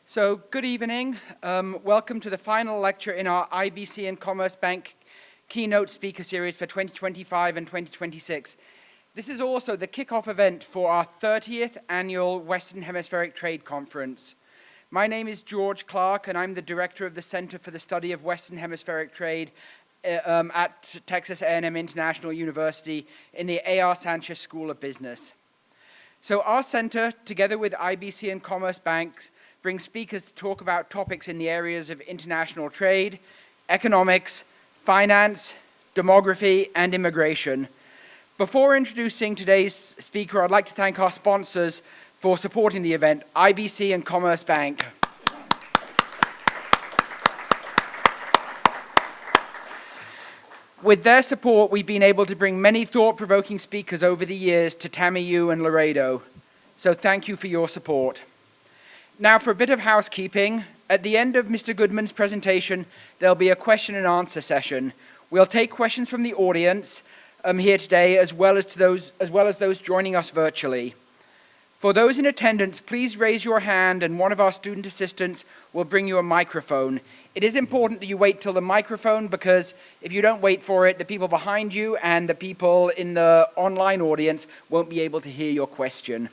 So, good evening. Welcome to the final lecture in our IBC and Commerce Bank Keynote Speaker Series for 2025 and 2026. This is also the kickoff event for our 30th Annual Western Hemispheric Trade Conference. My name is George Clark, and I'm the Director of the Center for the Study of Western Hemispheric Trade at Texas A&M International University in the A.R. Sanchez School of Business. So our center, together with IBC and Commerce Bank, brings speakers to talk about topics in the areas of international trade, economics, finance, demography, and immigration. Before introducing today's speaker, I'd like to thank our sponsors for supporting the event, IBC and Commerce Bank. With their support, we've been able to bring many thought-provoking speakers over the years to TAMIU and Laredo. So thank you for your support. Now for a bit of housekeeping. At the end of Mr. Goodman's presentation, there'll be a question and answer session. We'll take questions from the audience here today, as well as those joining us virtually. For those in attendance, please raise your hand and one of our student assistants will bring you a microphone. It is important that you wait till the microphone, because if you don't wait for it, the people behind you and the people in the online audience won't be able to hear your question.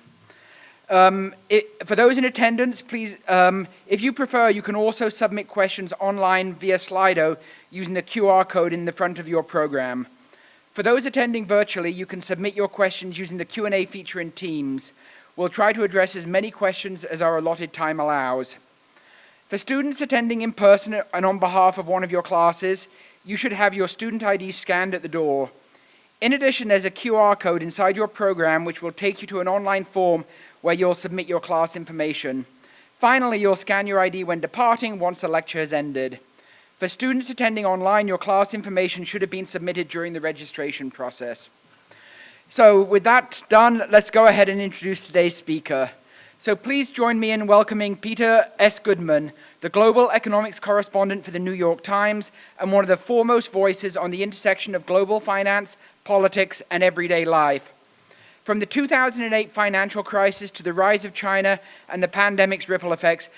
For those in attendance, please, if you prefer, you can also submit questions online via Slido using the QR code in the front of your program. For those attending virtually, you can submit your questions using the Q&A feature in Teams. We'll try to address as many questions as our allotted time allows. For students attending in person and on behalf of one of your classes, you should have your student ID scanned at the door. In addition, there's a QR code inside your program which will take you to an online form where you'll submit your class information. Finally, you'll scan your ID when departing once the lecture has ended. For students attending online, your class information should have been submitted during the registration process. So with that done, let's go ahead and introduce today's speaker. So please join me in welcoming Peter S. Goodman, the Global Economics Correspondent for the New York Times and one of the foremost voices on the intersection of global finance, politics, and everyday life. From the 2008 financial crisis to the rise of China and the pandemic's ripple effects,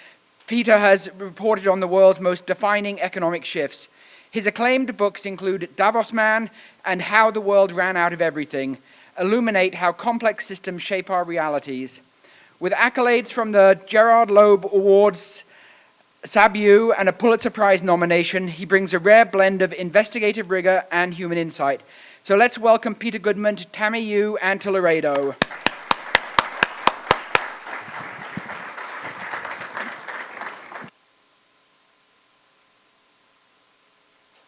Peter has reported on the world's most defining economic shifts. His acclaimed books include Davos Man and How the World Ran Out of Everything, illuminate how complex systems shape our realities. With accolades from the Gerard Loeb Awards, Sabu, and a Pulitzer Prize nomination, he brings a rare blend of investigative rigor and human insight. So let's welcome Peter Goodman to TAMIU and to Laredo.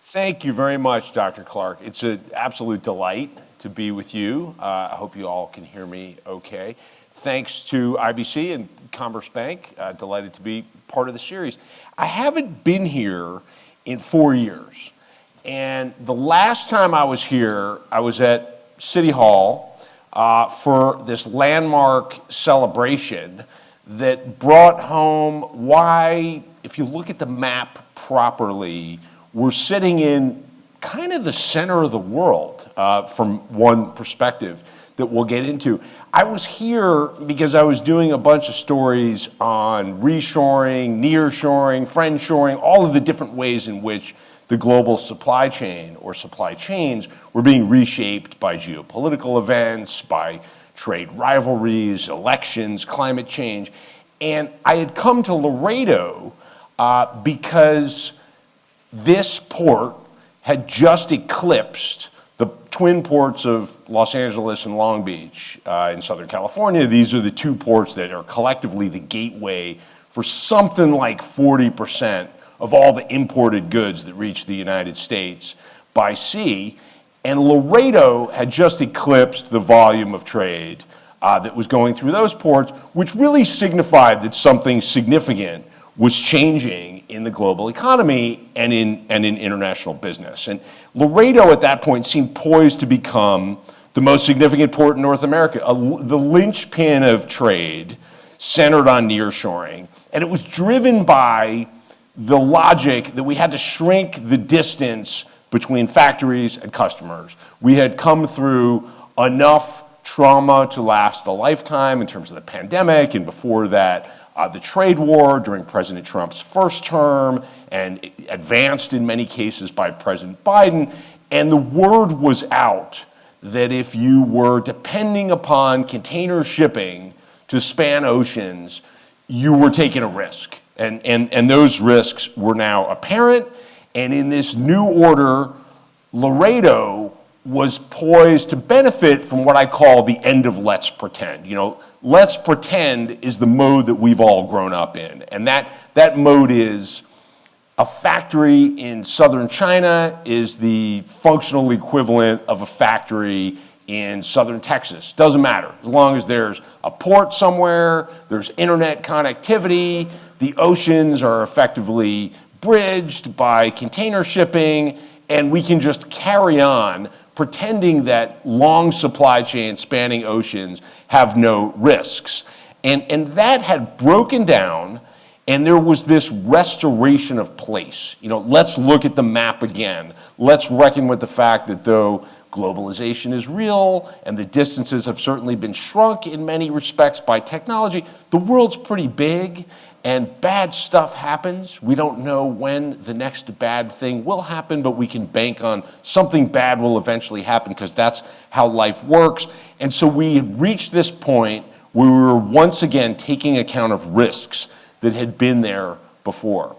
Thank you very much, Dr. Clark. It's an absolute delight to be with you. I hope you all can hear me okay. Thanks to IBC and Commerce Bank, delighted to be part of the series. I haven't been here in 4 years. And the last time I was here, I was at City Hall for this landmark celebration that brought home why, if you look at the map properly, we're sitting in kind of the center of the world from one perspective that we'll get into. I was here because I was doing a bunch of stories on reshoring, nearshoring, friendshoring, all of the different ways in which the global supply chain or supply chains were being reshaped by geopolitical events, by trade rivalries, elections, climate change. And I had come to Laredo because this port had just eclipsed the twin ports of Los Angeles and Long Beach in Southern California. These are the two ports that are collectively the gateway for something like 40% of all the imported goods that reach the United States by sea. And Laredo had just eclipsed the volume of trade that was going through those ports, which really signified that something significant was changing in the global economy and in international business. And Laredo at that point seemed poised to become the most significant port in North America, the linchpin of trade centered on nearshoring. And it was driven by the logic that we had to shrink the distance between factories and customers. We had come through enough trauma to last a lifetime in terms of the pandemic, and before that, the trade war during President Trump's first term and advanced in many cases by President Biden. And the word was out that if you were depending upon container shipping to span oceans, you were taking a risk. And those risks were now apparent. And in this new order, Laredo was poised to benefit from what I call the end of let's pretend. You know, let's pretend is the mode that we've all grown up in. And that mode is a factory in southern China is the functional equivalent of a factory in southern Texas. Doesn't matter. As long as there's a port somewhere, there's internet connectivity, the oceans are effectively bridged by container shipping, and we can just carry on pretending that long supply chains spanning oceans have no risks. And that had broken down, and there was this restoration of place. You know, let's look at the map again. Let's reckon with the fact that though globalization is real and the distances have certainly been shrunk in many respects by technology, the world's pretty big and bad stuff happens. We don't know when the next bad thing will happen, but we can bank on something bad will eventually happen because that's how life works. And so we reached this point where we were once again taking account of risks that had been there before.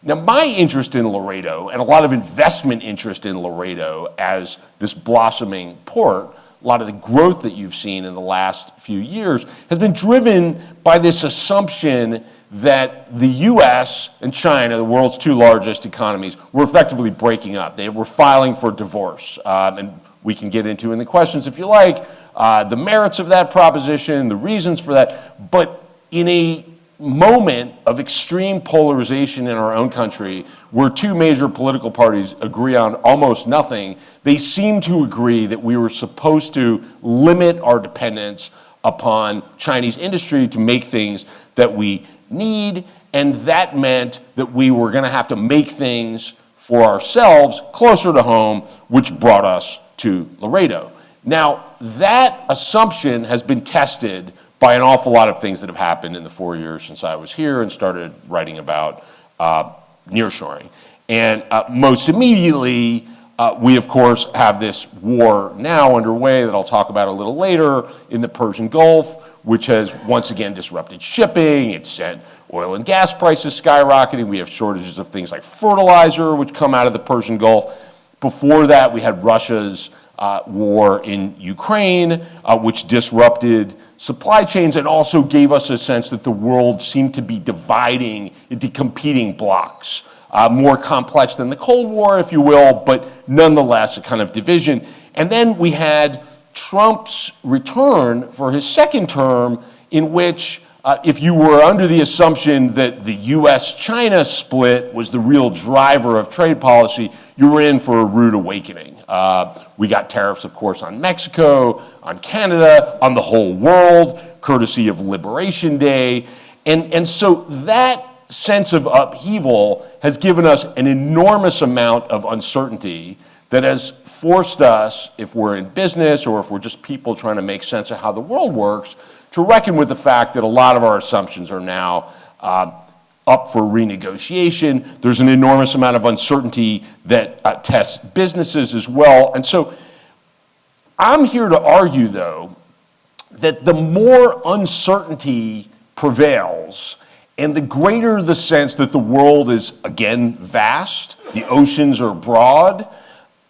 Now, my interest in Laredo, and a lot of investment interest in Laredo as this blossoming port, a lot of the growth that you've seen in the last few years, has been driven by this assumption that the US and China, the world's two largest economies, were effectively breaking up. They were filing for divorce. And we can get into in the questions, if you like, the merits of that proposition, the reasons for that. But in a moment of extreme polarization in our own country, where two major political parties agree on almost nothing, they seem to agree that we were supposed to limit our dependence upon Chinese industry to make things that we need, and that meant that we were going to have to make things for ourselves closer to home, which brought us to Laredo. Now, that assumption has been tested by an awful lot of things that have happened in the 4 years since I was here and started writing about nearshoring. And most immediately, we of course have this war now underway that I'll talk about a little later in the Persian Gulf, which has once again disrupted shipping. It's sent oil and gas prices skyrocketing. We have shortages of things like fertilizer, which come out of the Persian Gulf. Before that, we had Russia's war in Ukraine, which disrupted supply chains and also gave us a sense that the world seemed to be dividing into competing blocks. More complex than the Cold War, if you will, but nonetheless a kind of division. And then we had Trump's return for his second term, in which if you were under the assumption that the US-China split was the real driver of trade policy, you were in for a rude awakening. We got tariffs, of course, on Mexico, on Canada, on the whole world, courtesy of Liberation Day. And so that sense of upheaval has given us an enormous amount of uncertainty that has forced us, if we're in business or if we're just people trying to make sense of how the world works, to reckon with the fact that a lot of our assumptions are now up for renegotiation. There's an enormous amount of uncertainty that tests businesses as well. And so I'm here to argue, though, that the more uncertainty prevails and the greater the sense that the world is, again, vast, the oceans are broad,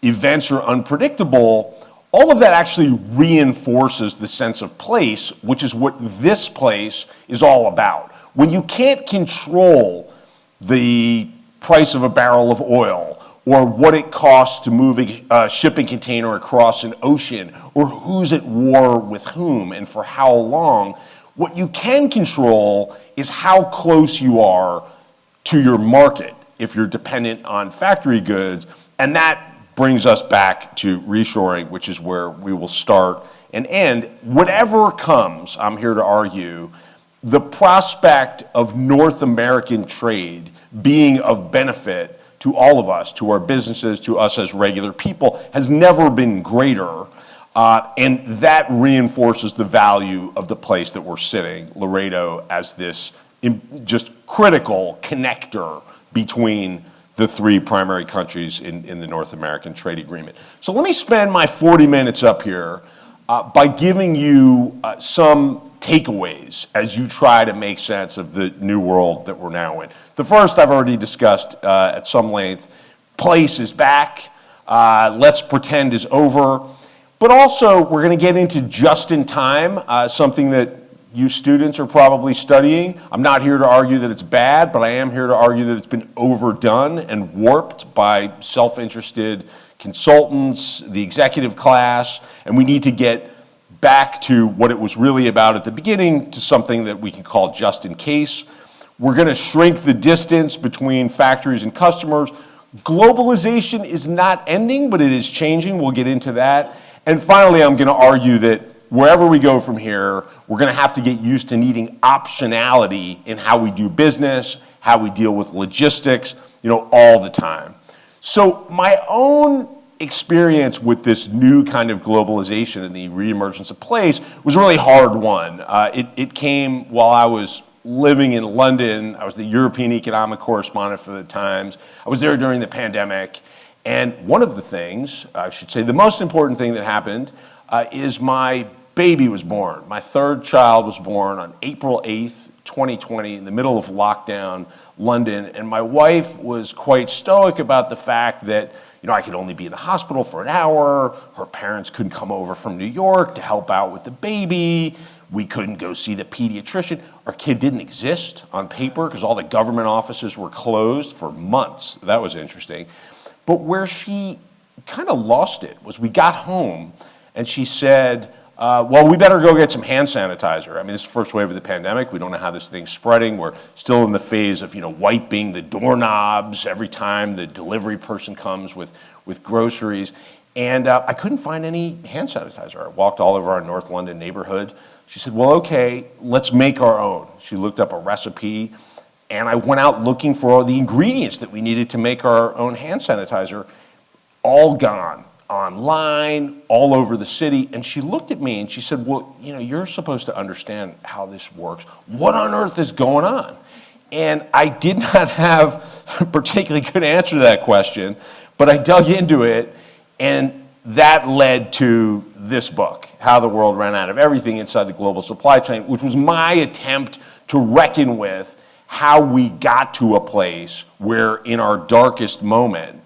events are unpredictable, all of that actually reinforces the sense of place, which is what this place is all about. When you can't control the price of a barrel of oil or what it costs to move a shipping container across an ocean or who's at war with whom and for how long, what you can control is how close you are to your market if you're dependent on factory goods. And that brings us back to reshoring, which is where we will start and end. Whatever comes, I'm here to argue, the prospect of North American trade being of benefit to all of us, to our businesses, to us as regular people, has never been greater. And that reinforces the value of the place that we're sitting, Laredo, as this just critical connector between the three primary countries in the North American trade agreement. So let me spend my 40 minutes up here by giving you some takeaways as you try to make sense of the new world that we're now in. The first I've already discussed at some length. Place is back. Let's pretend is over. But also, we're going to get into just in time, something that you students are probably studying. I'm not here to argue that it's bad, but I am here to argue that it's been overdone and warped by self-interested consultants, the executive class, and we need to get back to what it was really about at the beginning, to something that we can call just in case. We're going to shrink the distance between factories and customers. Globalization is not ending, but it is changing. We'll get into that. And finally, I'm going to argue that wherever we go from here, we're going to have to get used to needing optionality in how we do business, how we deal with logistics, all the time. So my own experience with this new kind of globalization and the reemergence of place was a really hard one. It came while I was living in London. I was the European economic correspondent for the Times. I was there during the pandemic. And one of the things, I should say the most important thing that happened, is my baby was born. My third child was born on April 8th, 2020, in the middle of lockdown London. And my wife was quite stoic about the fact that, I could only be in the hospital for an hour. Her parents couldn't come over from New York to help out with the baby. We couldn't go see the pediatrician. Our kid didn't exist on paper because all the government offices were closed for months. That was interesting. But where she kind of lost it was we got home and she said, well, we better go get some hand sanitizer. I mean, this is the first wave of the pandemic. We don't know how this thing's spreading. We're still in the phase of, wiping the doorknobs every time the delivery person comes with groceries. And I couldn't find any hand sanitizer. I walked all over our North London neighborhood. She said, well, okay, let's make our own. She looked up a recipe, and I went out looking for all the ingredients that we needed to make our own hand sanitizer, all gone. Online, all over the city. And she looked at me and she said, well, you're supposed to understand how this works. What on earth is going on? And I did not have a particularly good answer to that question, but I dug into it, and that led to this book, How the World Ran Out of Everything Inside the Global Supply Chain, which was my attempt to reckon with how we got to a place where in our darkest moment,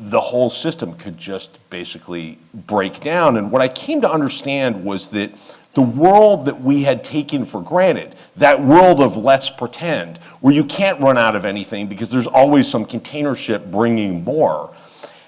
the whole system could just basically break down. And what I came to understand was that the world that we had taken for granted, that world of let's pretend, where you can't run out of anything because there's always some container ship bringing more,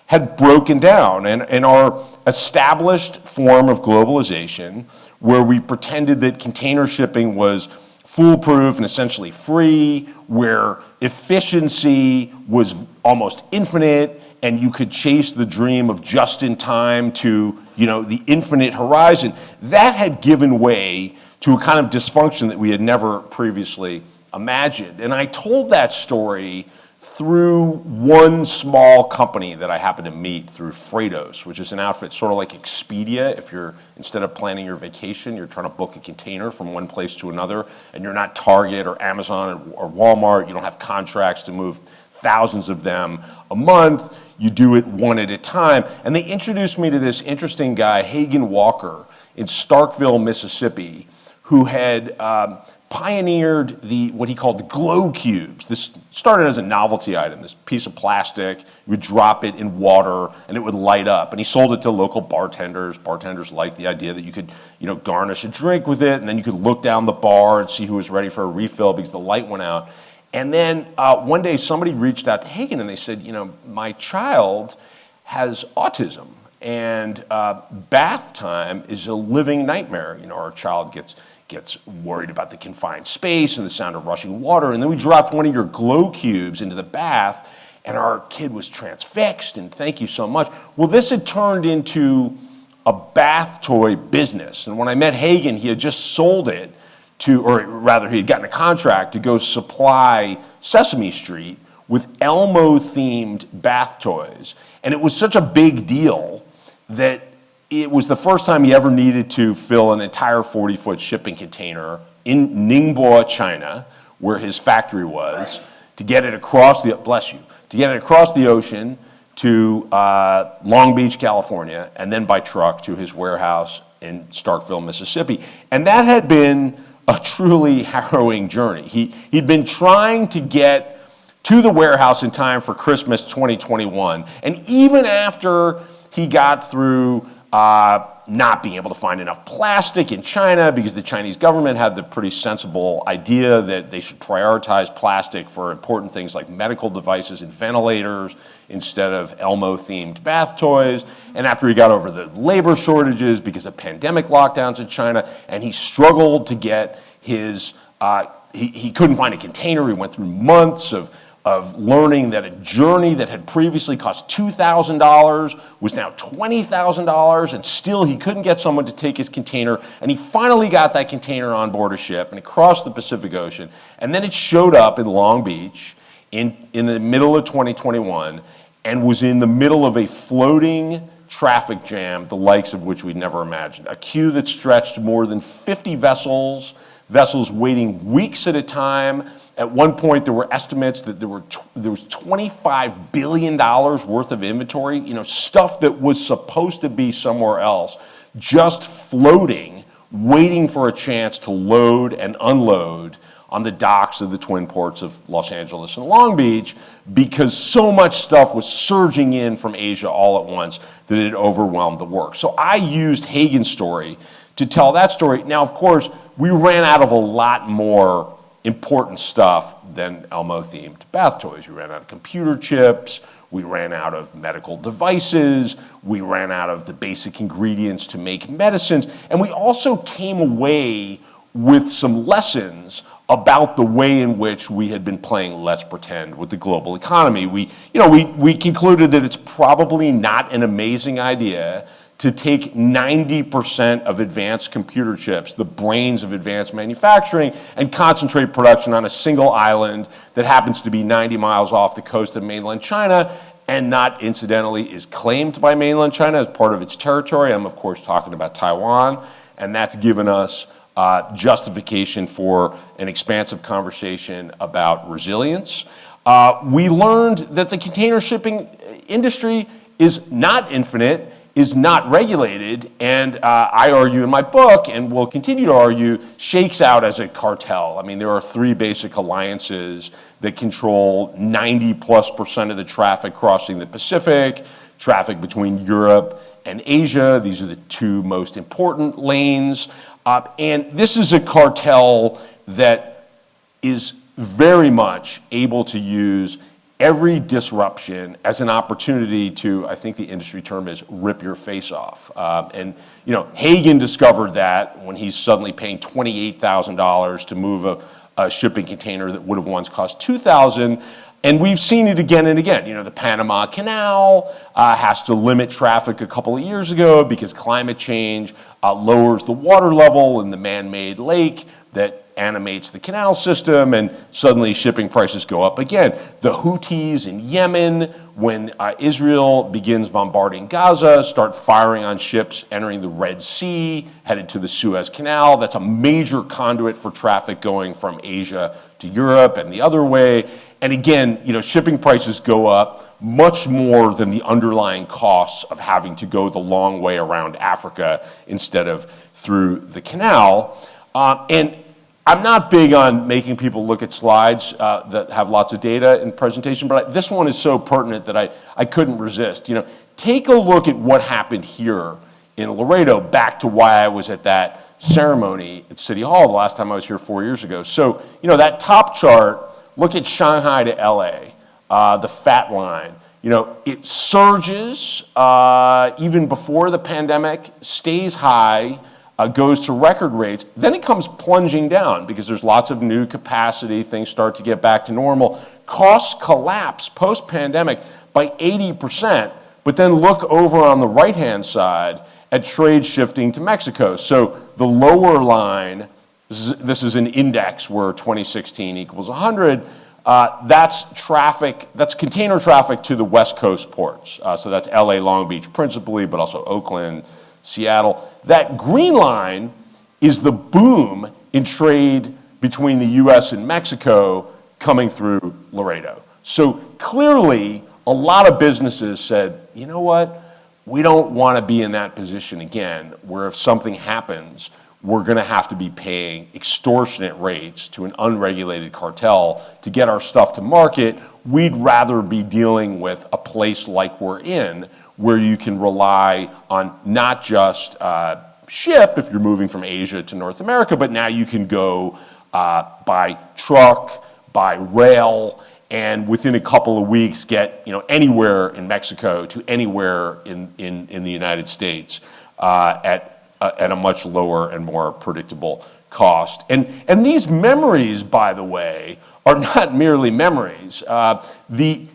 had broken down. And our established form of globalization, where we pretended that container shipping was foolproof and essentially free, where efficiency was almost infinite, and you could chase the dream of just in time to, the infinite horizon, that had given way to a kind of dysfunction that we had never previously imagined. And I told that story through one small company that I happened to meet through Freightos, which is an outfit sort of like Expedia. If you're, instead of planning your vacation, you're trying to book a container from one place to another, and you're not Target or Amazon or Walmart, you don't have contracts to move thousands of them a month, you do it one at a time. And they introduced me to this interesting guy, Hagen Walker, in Starkville, Mississippi, who had pioneered what he called the glow cubes. This started as a novelty item, this piece of plastic. You would drop it in water and it would light up. And he sold it to local bartenders. Bartenders liked the idea that you could, garnish a drink with it, and then you could look down the bar and see who was ready for a refill because the light went out. And then one day somebody reached out to Hagen and they said, my child has autism, and bath time is a living nightmare. Our child gets worried about the confined space and the sound of rushing water. And then we dropped one of your glow cubes into the bath, and our kid was transfixed, and thank you so much. Well, this had turned into a bath toy business. And when I met Hagen, he had just sold it or rather he had gotten a contract to go supply Sesame Street with Elmo-themed bath toys. And it was such a big deal that it was the first time he ever needed to fill an entire 40-foot shipping container in Ningbo, China, where his factory was, to get it across the, bless you, to get it across the ocean to Long Beach, California, and then by truck to his warehouse in Starkville, Mississippi. And that had been a truly harrowing journey. He'd been trying to get to the warehouse in time for Christmas 2021. And even after he got through not being able to find enough plastic in China, because the Chinese government had the pretty sensible idea that they should prioritize plastic for important things like medical devices and ventilators instead of Elmo-themed bath toys. And after he got over the labor shortages because of pandemic lockdowns in China, and he struggled to get his, he couldn't find a container. He went through months of learning that a journey that had previously cost $2,000 was now $20,000, and still he couldn't get someone to take his container, and he finally got that container on board a ship, and it crossed the Pacific Ocean, and then it showed up in Long Beach in the middle of 2021, and was in the middle of a floating traffic jam, the likes of which we'd never imagined. A queue that stretched more than 50 vessels waiting weeks at a time. At one point, there were estimates that there was $25 billion worth of inventory, stuff that was supposed to be somewhere else, just floating, waiting for a chance to load and unload on the docks of the twin ports of Los Angeles and Long Beach, because so much stuff was surging in from Asia all at once that it overwhelmed the work. So I used Hagen's story to tell that story. Now, of course, we ran out of a lot more important stuff than Elmo-themed bath toys. We ran out of computer chips, we ran out of medical devices, we ran out of the basic ingredients to make medicines, and we also came away with some lessons about the way in which we had been playing let's pretend with the global economy. We concluded that it's probably not an amazing idea to take 90% of advanced computer chips, the brains of advanced manufacturing, and concentrate production on a single island that happens to be 90 miles off the coast of mainland China, and not incidentally is claimed by mainland China as part of its territory. I'm of course talking about Taiwan, and that's given us justification for an expansive conversation about resilience. We learned that the container shipping industry is not infinite, is not regulated, and I argue in my book, and will continue to argue, shakes out as a cartel. I mean, there are three basic alliances that control 90+% of the traffic crossing the Pacific, traffic between Europe and Asia. These are the two most important lanes. And this is a cartel that is very much able to use every disruption as an opportunity to, I think the industry term is, rip your face off. And Hagen discovered that when he's suddenly paying $28,000 to move a shipping container that would have once cost $2,000. And we've seen it again and again. The Panama Canal has to limit traffic a couple of years ago because climate change lowers the water level in the man-made lake that animates the canal system, and suddenly shipping prices go up again. The Houthis in Yemen, when Israel begins bombarding Gaza, start firing on ships entering the Red Sea, headed to the Suez Canal. That's a major conduit for traffic going from Asia to Europe and the other way. And again, shipping prices go up much more than the underlying costs of having to go the long way around Africa instead of through the canal. And I'm not big on making people look at slides that have lots of data in presentation, but this one is so pertinent that I couldn't resist. Take a look at what happened here in Laredo, back to why I was at that ceremony at City Hall the last time I was here 4 years ago. So, that top chart, look at Shanghai to LA, the fat line. It surges even before the pandemic, stays high, goes to record rates, then it comes plunging down because there's lots of new capacity, things start to get back to normal. Costs collapse post-pandemic by 80%, but then look over on the right-hand side at trade shifting to Mexico. So the lower line, this is an index where 2016 equals 100, that's traffic, that's container traffic to the West Coast ports. So that's LA, Long Beach principally, but also Oakland, Seattle. That green line is the boom in trade between the US and Mexico coming through Laredo. So clearly, a lot of businesses said, you know what? We don't want to be in that position again, where if something happens, we're going to have to be paying extortionate rates to an unregulated cartel to get our stuff to market. We'd rather be dealing with a place like we're in, where you can rely on not just ship if you're moving from Asia to North America, but now you can go by truck, by rail, and within a couple of weeks get anywhere in Mexico to anywhere in the United States at a much lower and more predictable cost. And these memories, by the way, are not merely memories. The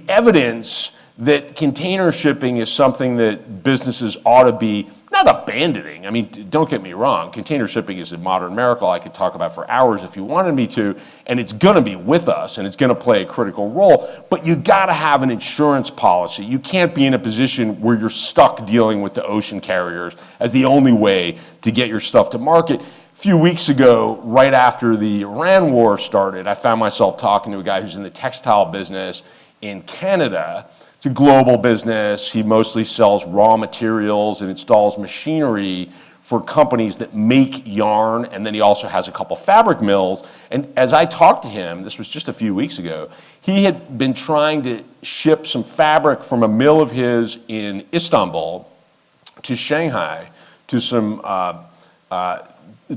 evidence that container shipping is something that businesses ought to be not abandoning. I mean, don't get me wrong. Container shipping is a modern miracle I could talk about for hours if you wanted me to, and it's going to be with us, and it's going to play a critical role. But you got to have an insurance policy. You can't be in a position where you're stuck dealing with the ocean carriers as the only way to get your stuff to market. A few weeks ago, right after the Iran war started, I found myself talking to a guy who's in the textile business in Canada. It's a global business. He mostly sells raw materials and installs machinery for companies that make yarn, and then he also has a couple fabric mills. And as I talked to him, this was just a few weeks ago, he had been trying to ship some fabric from a mill of his in Istanbul to Shanghai to some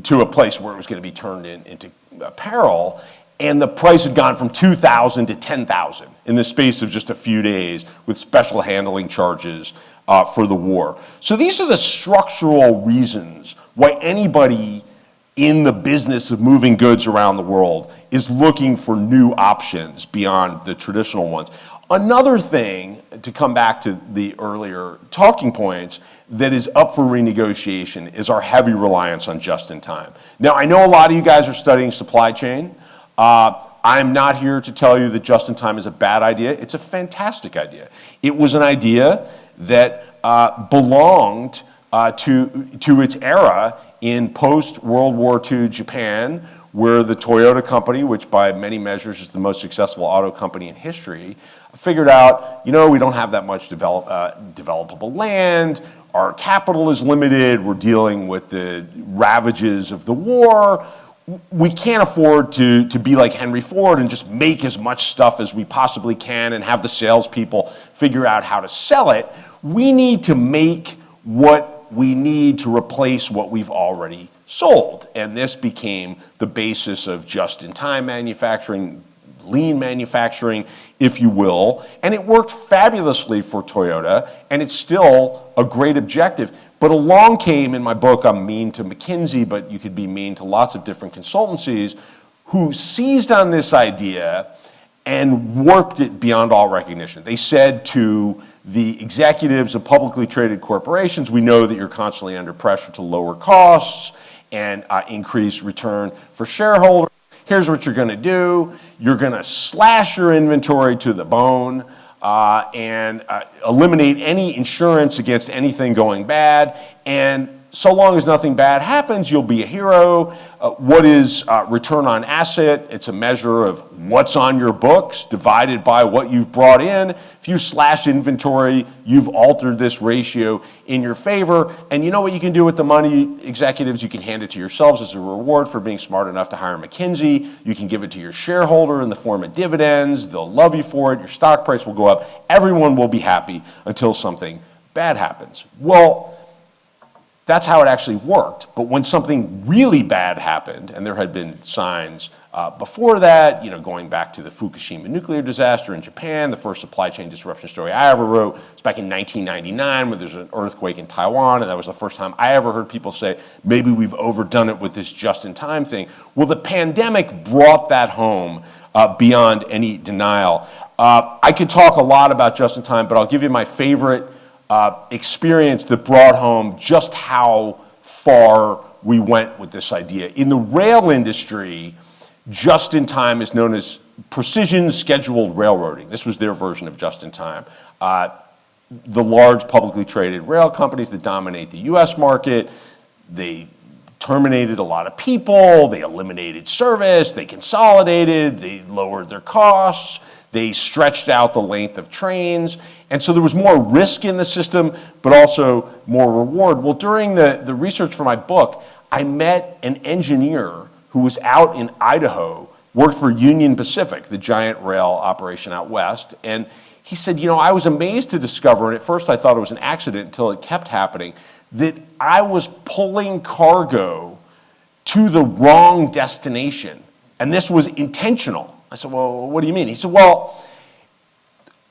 to a place where it was going to be turned into apparel. And the price had gone from $2,000 to $10,000 in the space of just a few days with special handling charges for the war. So these are the structural reasons why anybody in the business of moving goods around the world is looking for new options beyond the traditional ones. Another thing, to come back to the earlier talking points, that is up for renegotiation is our heavy reliance on just-in-time. Now, I know a lot of you guys are studying supply chain. I'm not here to tell you that just-in-time is a bad idea. It's a fantastic idea. It was an idea that belonged to its era in post-World War II Japan, where the Toyota company, which by many measures is the most successful auto company in history, figured out, we don't have that much developable land, our capital is limited, we're dealing with the ravages of the war, we can't afford to be like Henry Ford and just make as much stuff as we possibly can and have the salespeople figure out how to sell it. We need to make what we need to replace what we've already sold. And this became the basis of just-in-time manufacturing, lean manufacturing, if you will. And it worked fabulously for Toyota, and it's still a great objective. But along came, in my book, I'm mean to McKinsey, but you could be mean to lots of different consultancies, who seized on this idea and warped it beyond all recognition. They said to the executives of publicly traded corporations, we know that you're constantly under pressure to lower costs and increase return for shareholders. Here's what you're going to do. You're going to slash your inventory to the bone and eliminate any insurance against anything going bad. And so long as nothing bad happens, you'll be a hero. What is return on asset? It's a measure of what's on your books divided by what you've brought in. If you slash inventory, you've altered this ratio in your favor. And you know what you can do with the money, executives? You can hand it to yourselves as a reward for being smart enough to hire McKinsey. You can give it to your shareholder in the form of dividends. They'll love you for it. Your stock price will go up. Everyone will be happy until something bad happens. Well, that's how it actually worked. But when something really bad happened, and there had been signs before that, going back to the Fukushima nuclear disaster in Japan, the first supply chain disruption story I ever wrote was back in 1999 when there was an earthquake in Taiwan, and that was the first time I ever heard people say, maybe we've overdone it with this just-in-time thing. Well, the pandemic brought that home beyond any denial. I could talk a lot about just-in-time, but I'll give you my favorite experience that brought home just how far we went with this idea. In the rail industry, just-in-time is known as precision scheduled railroading. This was their version of just-in-time. The large publicly traded rail companies that dominate the US market, they terminated a lot of people, they eliminated service, they consolidated, they lowered their costs, they stretched out the length of trains, and so there was more risk in the system, but also more reward. Well, during the research for my book, I met an engineer who was out in Idaho, worked for Union Pacific, the giant rail operation out west, and he said, I was amazed to discover, and at first I thought it was an accident until it kept happening, that I was pulling cargo to the wrong destination, and this was intentional. I said, well, what do you mean? He said, well,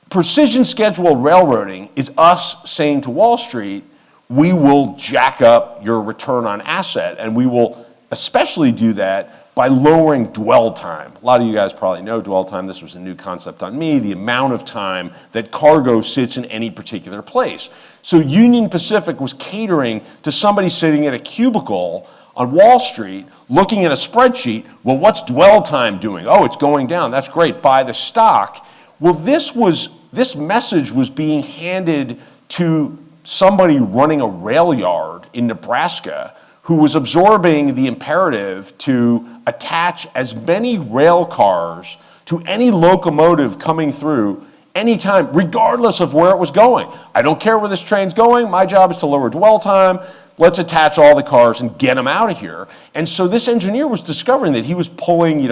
precision scheduled railroading is us saying to Wall Street, we will jack up your return on asset, and we will especially do that by lowering dwell time. A lot of you guys probably know dwell time. This was a new concept on me, the amount of time that cargo sits in any particular place. So Union Pacific was catering to somebody sitting at a cubicle on Wall Street looking at a spreadsheet. Well, what's dwell time doing? Oh, it's going down. That's great. Buy the stock. Well, this message was being handed to somebody running a rail yard in Nebraska who was absorbing the imperative to attach as many rail cars to any locomotive coming through anytime, regardless of where it was going. I don't care where this train's going. My job is to lower dwell time. Let's attach all the cars and get them out of here. And so this engineer was discovering that he was pulling,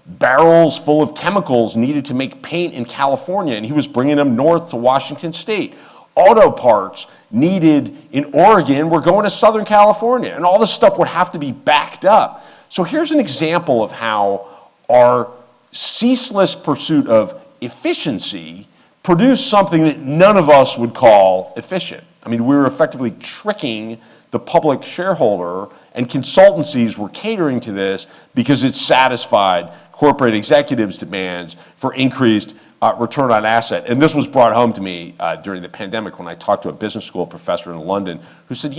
barrels full of chemicals needed to make paint in California, and he was bringing them north to Washington State. Auto parts needed in Oregon were going to Southern California, and all this stuff would have to be backed up. So here's an example of how our ceaseless pursuit of efficiency produced something that none of us would call efficient. I mean, we were effectively tricking the public shareholder, and consultancies were catering to this because it satisfied corporate executives' demands for increased return on asset. And this was brought home to me during the pandemic when I talked to a business school professor in London who said,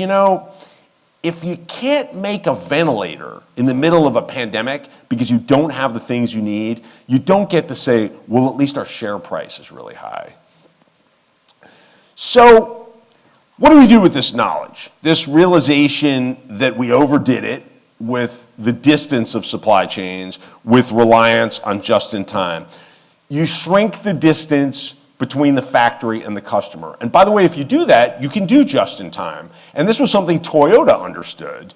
if you can't make a ventilator in the middle of a pandemic because you don't have the things you need, you don't get to say, well, at least our share price is really high. So what do we do with this knowledge? This realization that we overdid it with the distance of supply chains, with reliance on just-in-time. You shrink the distance between the factory and the customer. And by the way, if you do that, you can do just-in-time. And this was something Toyota understood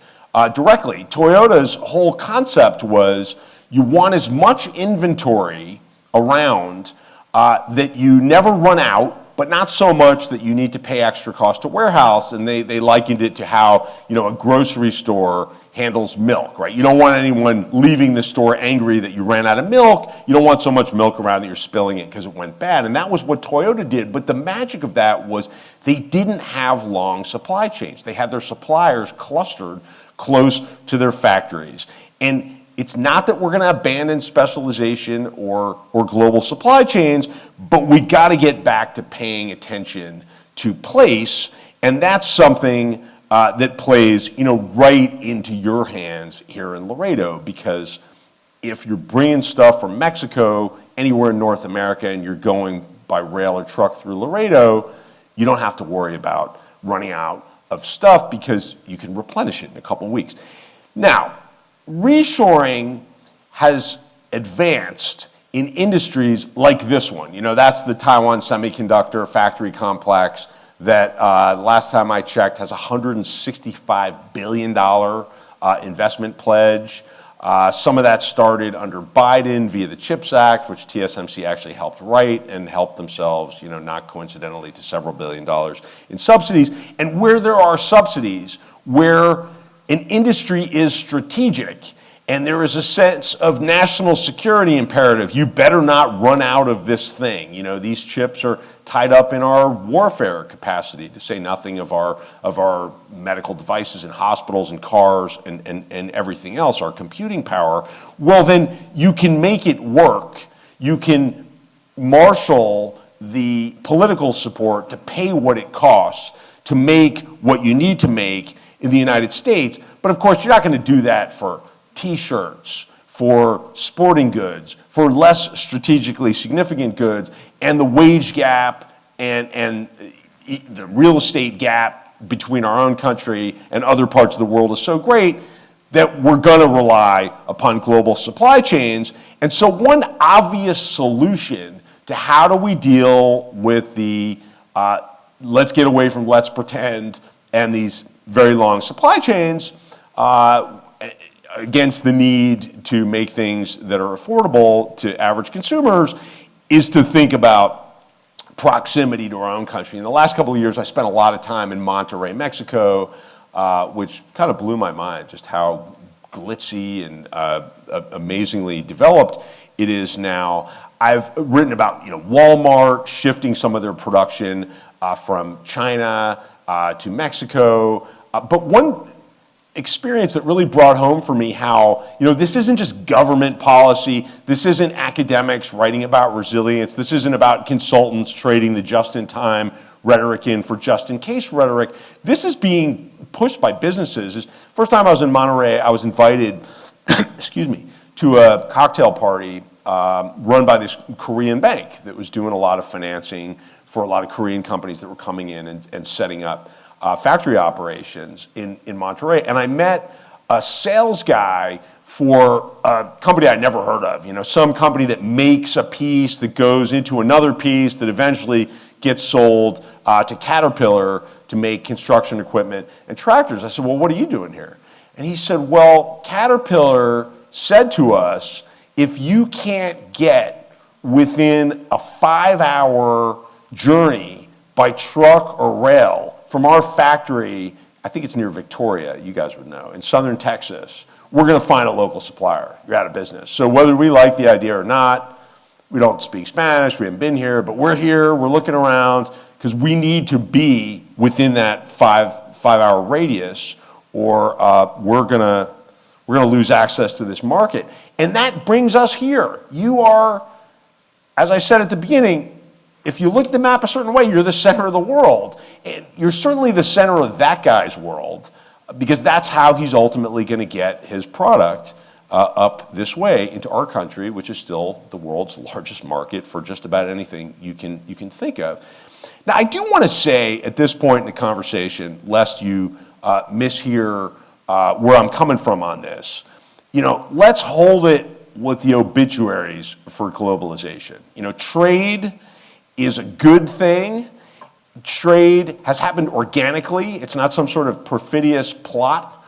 directly. Toyota's whole concept was you want as much inventory around that you never run out, but not so much that you need to pay extra cost to warehouse. And they likened it to how a grocery store handles milk, right? You don't want anyone leaving the store angry that you ran out of milk. You don't want so much milk around that you're spilling it because it went bad. And that was what Toyota did. But the magic of that was they didn't have long supply chains. They had their suppliers clustered close to their factories. And it's not that we're going to abandon specialization or global supply chains, but we got to get back to paying attention to place. And that's something that plays, right into your hands here in Laredo, because if you're bringing stuff from Mexico anywhere in North America and you're going by rail or truck through Laredo, you don't have to worry about running out of stuff because you can replenish it in a couple of weeks. Now, reshoring has advanced in industries like this one. That's the Taiwan Semiconductor factory complex that last time I checked has a $165 billion investment pledge. Some of that started under Biden via the CHIPS Act, which TSMC actually helped write and helped themselves, not coincidentally, to several $billion in subsidies. And where there are subsidies, where an industry is strategic and there is a sense of national security imperative, you better not run out of this thing. These chips are tied up in our warfare capacity, to say nothing of our medical devices and hospitals and cars and everything else, our computing power. Well, then you can make it work. You can marshal the political support to pay what it costs to make what you need to make in the United States. But of course, you're not going to do that for T-shirts, for sporting goods, for less strategically significant goods, and the wage gap and the real estate gap between our own country and other parts of the world is so great that we're going to rely upon global supply chains. And so one obvious solution to how do we deal with the let's get away from let's pretend and these very long supply chains against the need to make things that are affordable to average consumers is to think about proximity to our own country. In the last couple of years, I spent a lot of time in Monterrey, Mexico, which kind of blew my mind, just how glitzy and amazingly developed it is now. I've written about Walmart shifting some of their production from China to Mexico. But one experience that really brought home for me how, this isn't just government policy, this isn't academics writing about resilience, this isn't about consultants trading the just-in-time rhetoric in for just-in-case rhetoric. This is being pushed by businesses. First time I was in Monterey, I was invited, excuse me, to a cocktail party run by this Korean bank that was doing a lot of financing for a lot of Korean companies that were coming in and setting up factory operations in Monterey. And I met a sales guy for a company I'd never heard of, some company that makes a piece that goes into another piece that eventually gets sold to Caterpillar to make construction equipment and tractors. I said, well, what are you doing here? And he said, well, Caterpillar said to us, if you can't get within a 5-hour journey by truck or rail from our factory, I think it's near Victoria, you guys would know, in southern Texas, we're going to find a local supplier. You're out of business. So whether we like the idea or not, we don't speak Spanish, we haven't been here, but we're here, we're looking around, because we need to be within that five-hour radius, or we're gonna lose access to this market. And that brings us here. You are, as I said at the beginning, if you look at the map a certain way, you're the center of the world. And you're certainly the center of that guy's world, because that's how he's ultimately going to get his product up this way into our country, which is still the world's largest market for just about anything you can think of. Now, I do want to say at this point in the conversation, lest you mishear where I'm coming from on this, let's hold it with the obituaries for globalization. Trade is a good thing. Trade has happened organically. It's not some sort of perfidious plot.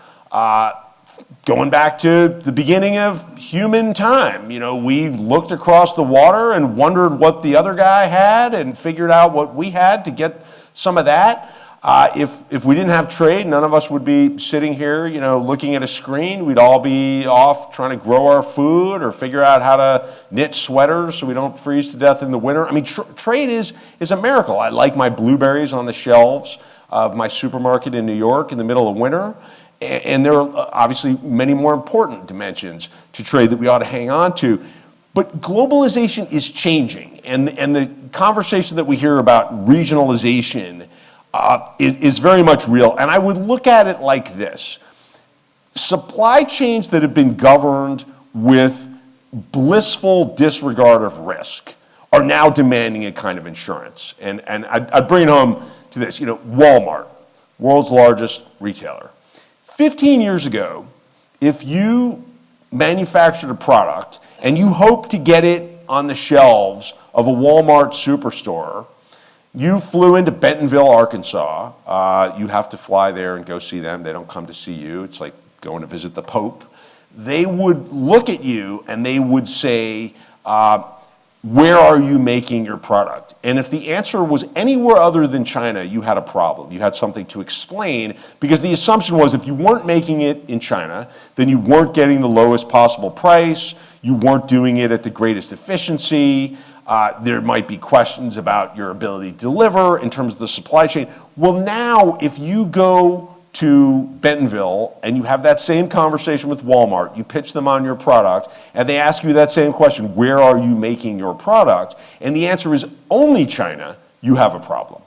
Going back to the beginning of human time, we looked across the water and wondered what the other guy had and figured out what we had to get some of that. If we didn't have trade, none of us would be sitting here, looking at a screen. We'd all be off trying to grow our food or figure out how to knit sweaters so we don't freeze to death in the winter. I mean, trade is a miracle. I like my blueberries on the shelves of my supermarket in New York in the middle of winter. And there are obviously many more important dimensions to trade that we ought to hang on to. But globalization is changing. And the conversation that we hear about regionalization is very much real. And I would look at it like this. Supply chains that have been governed with blissful disregard of risk are now demanding a kind of insurance. And I'd bring it home to this. Walmart, world's largest retailer. 15 years ago, if you manufactured a product and you hoped to get it on the shelves of a Walmart superstore, you flew into Bentonville, Arkansas. You have to fly there and go see them. They don't come to see you. It's like going to visit the Pope. They would look at you and they would say, where are you making your product? And if the answer was anywhere other than China, you had a problem. You had something to explain, because the assumption was if you weren't making it in China, then you weren't getting the lowest possible price, you weren't doing it at the greatest efficiency, there might be questions about your ability to deliver in terms of the supply chain. Well, now if you go to Bentonville and you have that same conversation with Walmart, you pitch them on your product, and they ask you that same question, where are you making your product? And the answer is only China, you have a problem.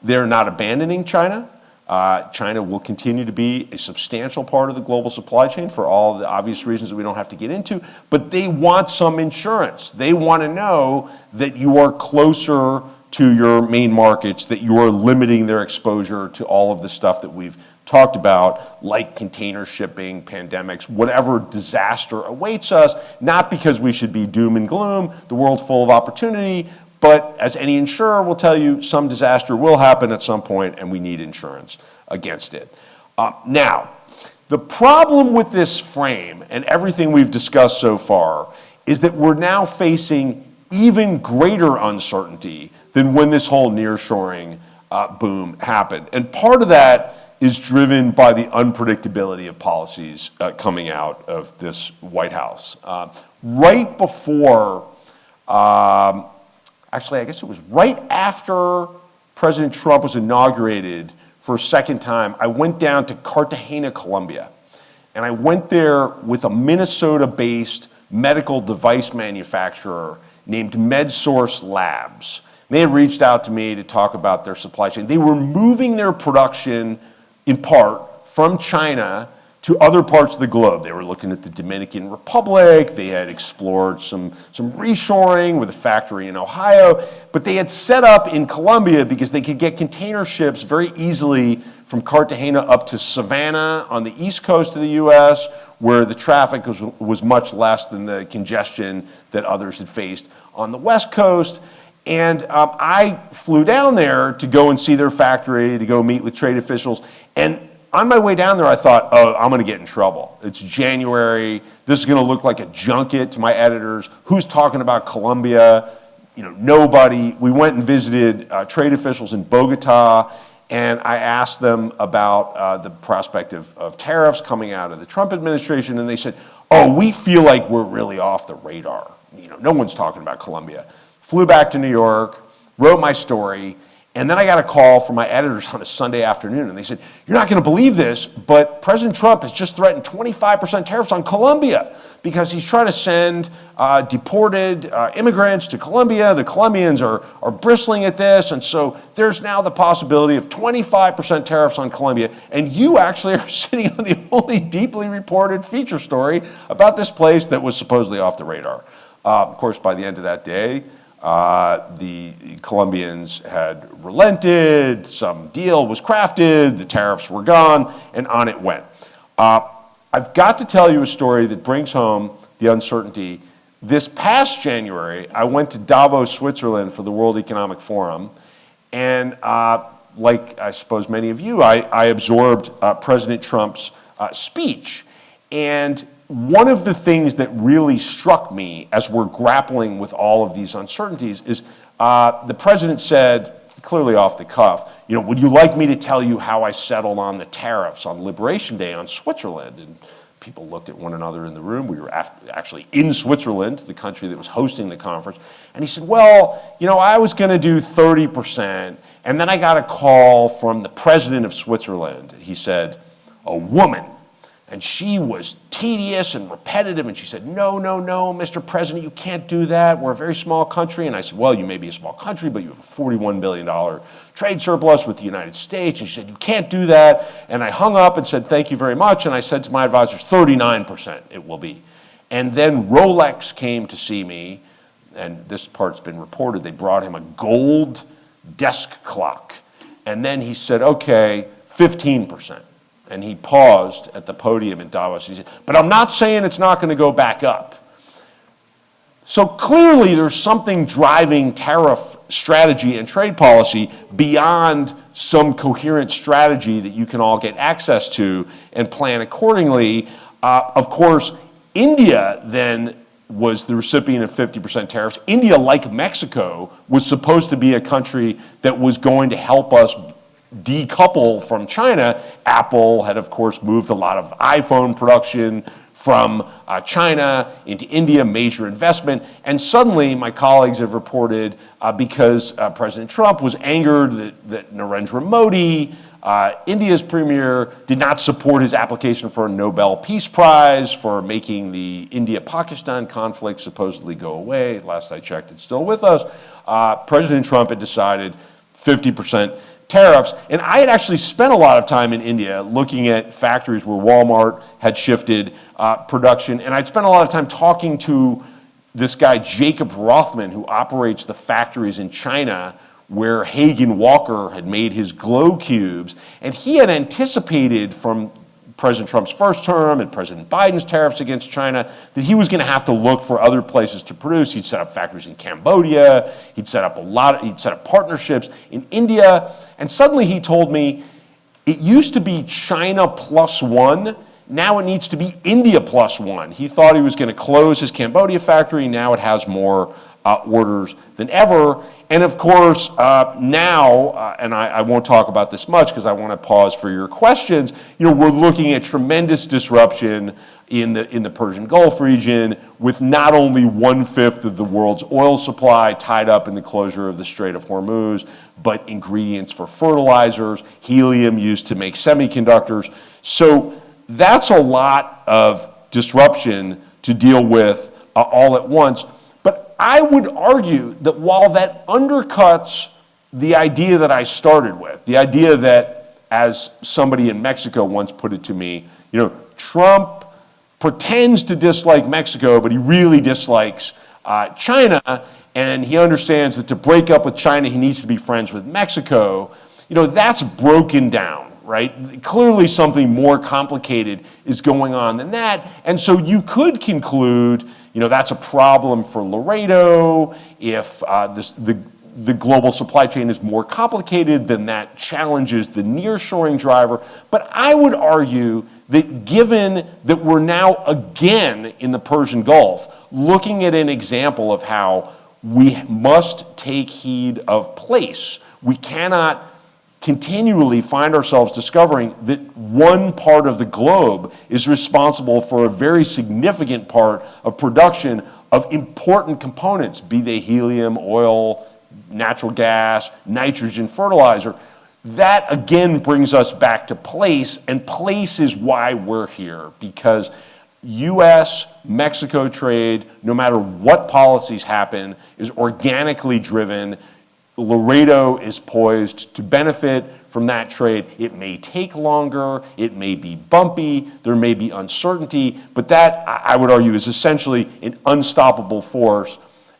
They're not abandoning China. China will continue to be a substantial part of the global supply chain for all the obvious reasons that we don't have to get into, but they want some insurance. They want to know that you are closer to your main markets, that you are limiting their exposure to all of the stuff that we've talked about, like container shipping, pandemics, whatever disaster awaits us, not because we should be doom and gloom, the world's full of opportunity, but as any insurer will tell you, some disaster will happen at some point and we need insurance against it. Now, the problem with this frame and everything we've discussed so far is that we're now facing even greater uncertainty than when this whole nearshoring boom happened. And part of that is driven by the unpredictability of policies coming out of this White House. Right before, actually, I guess it was right after President Trump was inaugurated for a second time, I went down to Cartagena, Colombia. And I went there with a Minnesota-based medical device manufacturer named MedSource Labs. They had reached out to me to talk about their supply chain. They were moving their production in part from China to other parts of the globe. They were looking at the Dominican Republic. They had explored some reshoring with a factory in Ohio, but they had set up in Colombia because they could get container ships very easily from Cartagena up to Savannah on the east coast of the US, where the traffic was much less than the congestion that others had faced on the west coast. And I flew down there to go and see their factory, to go meet with trade officials. And on my way down there, I thought, oh, I'm going to get in trouble. It's January. This is going to look like a junket to my editors. Who's talking about Colombia? Nobody. We went and visited trade officials in Bogota, and I asked them about the prospect of tariffs coming out of the Trump administration, and they said, oh, we feel like we're really off the radar. No one's talking about Colombia. Flew back to New York, wrote my story, and then I got a call from my editors on a Sunday afternoon, and they said, you're not going to believe this, but President Trump has just threatened 25% tariffs on Colombia because he's trying to send deported immigrants to Colombia. The Colombians are bristling at this, and so there's now the possibility of 25% tariffs on Colombia, and you actually are sitting on the only deeply reported feature story about this place that was supposedly off the radar. Of course, by the end of that day, the Colombians had relented, some deal was crafted, the tariffs were gone, and on it went. I've got to tell you a story that brings home the uncertainty. This past January, I went to Davos, Switzerland for the World Economic Forum, and like I suppose many of you, I absorbed President Trump's speech. And one of the things that really struck me as we're grappling with all of these uncertainties is the president said, clearly off the cuff, would you like me to tell you how I settled on the tariffs on Liberation Day on Switzerland? And people looked at one another in the room. We were actually in Switzerland, the country that was hosting the conference. And he said, well, I was going to do 30%. And then I got a call from the president of Switzerland. He said, a woman. And she was tedious and repetitive, and she said, no, Mr. President, you can't do that. We're a very small country. And I said, well, you may be a small country, but you have a $41 billion trade surplus with the United States. And she said, you can't do that. And I hung up and said, thank you very much. And I said to my advisors, 39% it will be. And then Rolex came to see me, and this part's been reported. They brought him a gold desk clock. And then he said, okay, 15%. And he paused at the podium in Davos. He said, but I'm not saying it's not going to go back up. So clearly there's something driving tariff strategy and trade policy beyond some coherent strategy that you can all get access to and plan accordingly. Of course, India then was the recipient of 50% tariffs. India, like Mexico, was supposed to be a country that was going to help us decouple from China. Apple had, of course, moved a lot of iPhone production from China into India, major investment. And suddenly, my colleagues have reported, because President Trump was angered that Narendra Modi, India's premier, did not support his application for a Nobel Peace Prize for making the India-Pakistan conflict supposedly go away. Last I checked, it's still with us. President Trump had decided 50% tariffs. And I had actually spent a lot of time in India looking at factories where Walmart had shifted production. And I'd spent a lot of time talking to this guy, Jacob Rothman, who operates the factories in China where Hagen Walker had made his glow cubes, and he had anticipated from President Trump's first term and President Biden's tariffs against China that he was going to have to look for other places to produce. He'd set up factories in Cambodia, he'd set up partnerships in India, and suddenly he told me it used to be China +1, now it needs to be India +1. He thought he was going to close his Cambodia factory, now it has more orders than ever. And of course, now, and I won't talk about this much because I want to pause for your questions, we're looking at tremendous disruption in the Persian Gulf region with not only 1/5 of the world's oil supply tied up in the closure of the Strait of Hormuz, but ingredients for fertilizers, helium used to make semiconductors. So that's a lot of disruption to deal with all at once. But I would argue that while that undercuts the idea that I started with, the idea that, as somebody in Mexico once put it to me, Trump pretends to dislike Mexico, but he really dislikes China, and he understands that to break up with China, he needs to be friends with Mexico. That's broken down, right? Clearly something more complicated is going on than that. And so you could conclude, that's a problem for Laredo. If the global supply chain is more complicated, then that challenges the nearshoring driver. But I would argue that given that we're now again in the Persian Gulf, looking at an example of how we must take heed of place, we cannot continually find ourselves discovering that one part of the globe is responsible for a very significant part of production of important components, be they helium, oil, natural gas, nitrogen, fertilizer. That again brings us back to place, and place is why we're here, because U.S.-Mexico trade, no matter what policies happen, is organically driven. Laredo is poised to benefit from that trade. It may take longer, it may be bumpy, there may be uncertainty, but that, I would argue, is essentially an unstoppable force.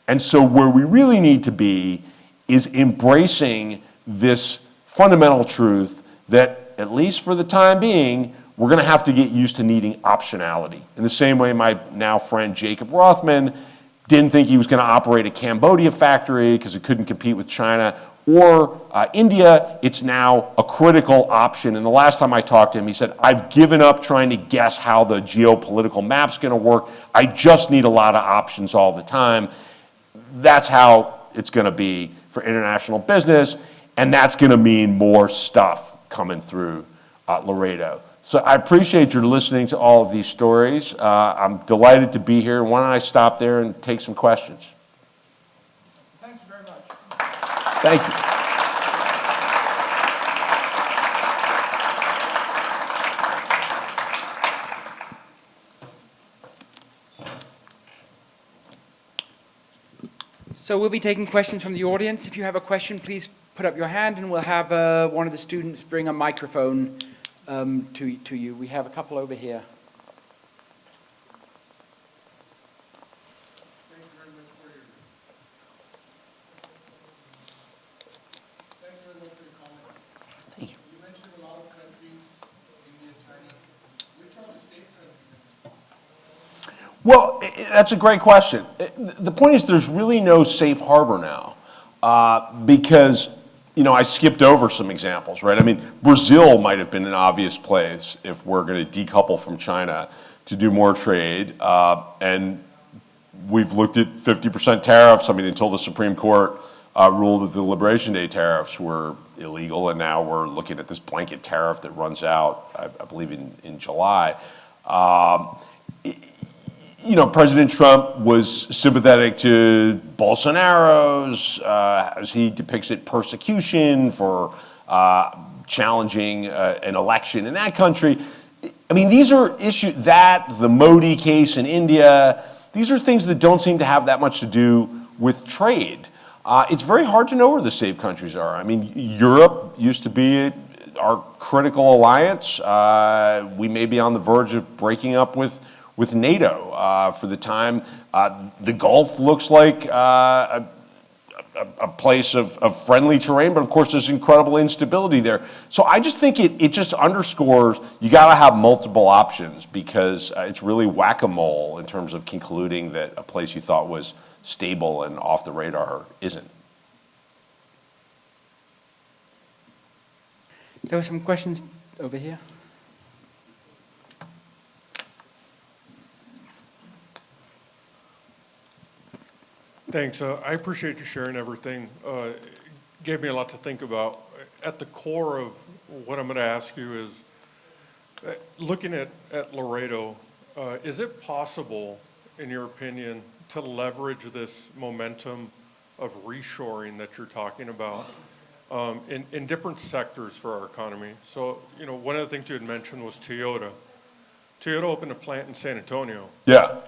And so where we really need to be is embracing this fundamental truth that, at least for the time being, we're going to have to get used to needing optionality. In the same way my now friend Jacob Rothman didn't think he was going to operate a Cambodia factory because it couldn't compete with China or India. It's now a critical option. And the last time I talked to him, he said, I've given up trying to guess how the geopolitical map's going to work. I just need a lot of options all the time. That's how it's going to be for international business. And that's going to mean more stuff coming through Laredo. So I appreciate your listening to all of these stories. I'm delighted to be here. Why don't I stop there and take some questions? Thank you very much. Thank you. So we'll be taking questions from the audience. If you have a question, please put up your hand, and we'll have one of the students bring a microphone to you. We have a couple over here. Thank you very much for your comments. Thank you. You mentioned a lot of countries, India, China. Which are the safe countries? Well, that's a great question. The point is there's really no safe harbor now because I skipped over some examples, right? I mean, Brazil might have been an obvious place if we're going to decouple from China to do more trade. And we've looked at 50% tariffs. I mean, until the Supreme Court ruled that the Liberation Day tariffs were illegal, and now we're looking at this blanket tariff that runs out, I believe, in July. President Trump was sympathetic to Bolsonaro's, as he depicts it, persecution for challenging an election in that country. I mean, these are issues, the Modi case in India, these are things that don't seem to have that much to do with trade. It's very hard to know where the safe countries are. I mean, Europe used to be our critical alliance. We may be on the verge of breaking up with NATO for the time. The Gulf looks like a a place of friendly terrain, but of course there's incredible instability there. So I just think it just underscores you got to have multiple options, because it's really whack-a-mole in terms of concluding that a place you thought was stable and off the radar isn't. There were some questions over here. Thanks. I appreciate you sharing everything. Gave me a lot to think about. At the core of what I'm going to ask you is, looking at Laredo, is it possible, in your opinion, to leverage this momentum of reshoring that you're talking about in different sectors for our economy? So, one of the things you had mentioned was Toyota. Toyota opened a plant in San Antonio. Yeah.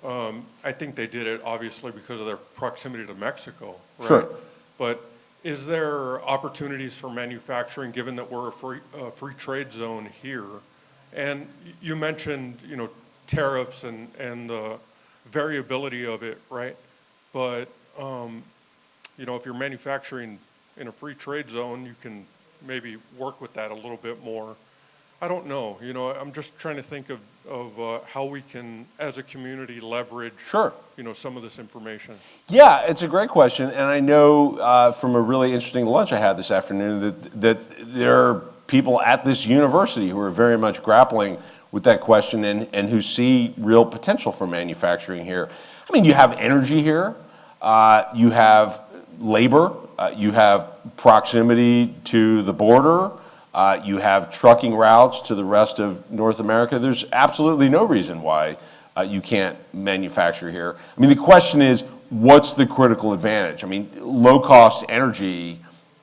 I think they did it obviously because of their proximity to Mexico, right? Sure. But is there opportunities for manufacturing, given that we're a free trade zone here? And you mentioned, tariffs and the variability of it, right? But if you're manufacturing in a free trade zone, you can maybe work with that a little bit more. I don't know. I'm just trying to think of how we can, as a community, leverage Sure. Some of this information. Yeah, it's a great question, and I know from a really interesting lunch I had this afternoon that there are people at this university who are very much grappling with that question and who see real potential for manufacturing here. I mean, you have energy here, you have labor, you have proximity to the border, you have trucking routes to the rest of North America. There's absolutely no reason why you can't manufacture here. I mean, the question is, what's the critical advantage? I mean, low-cost energy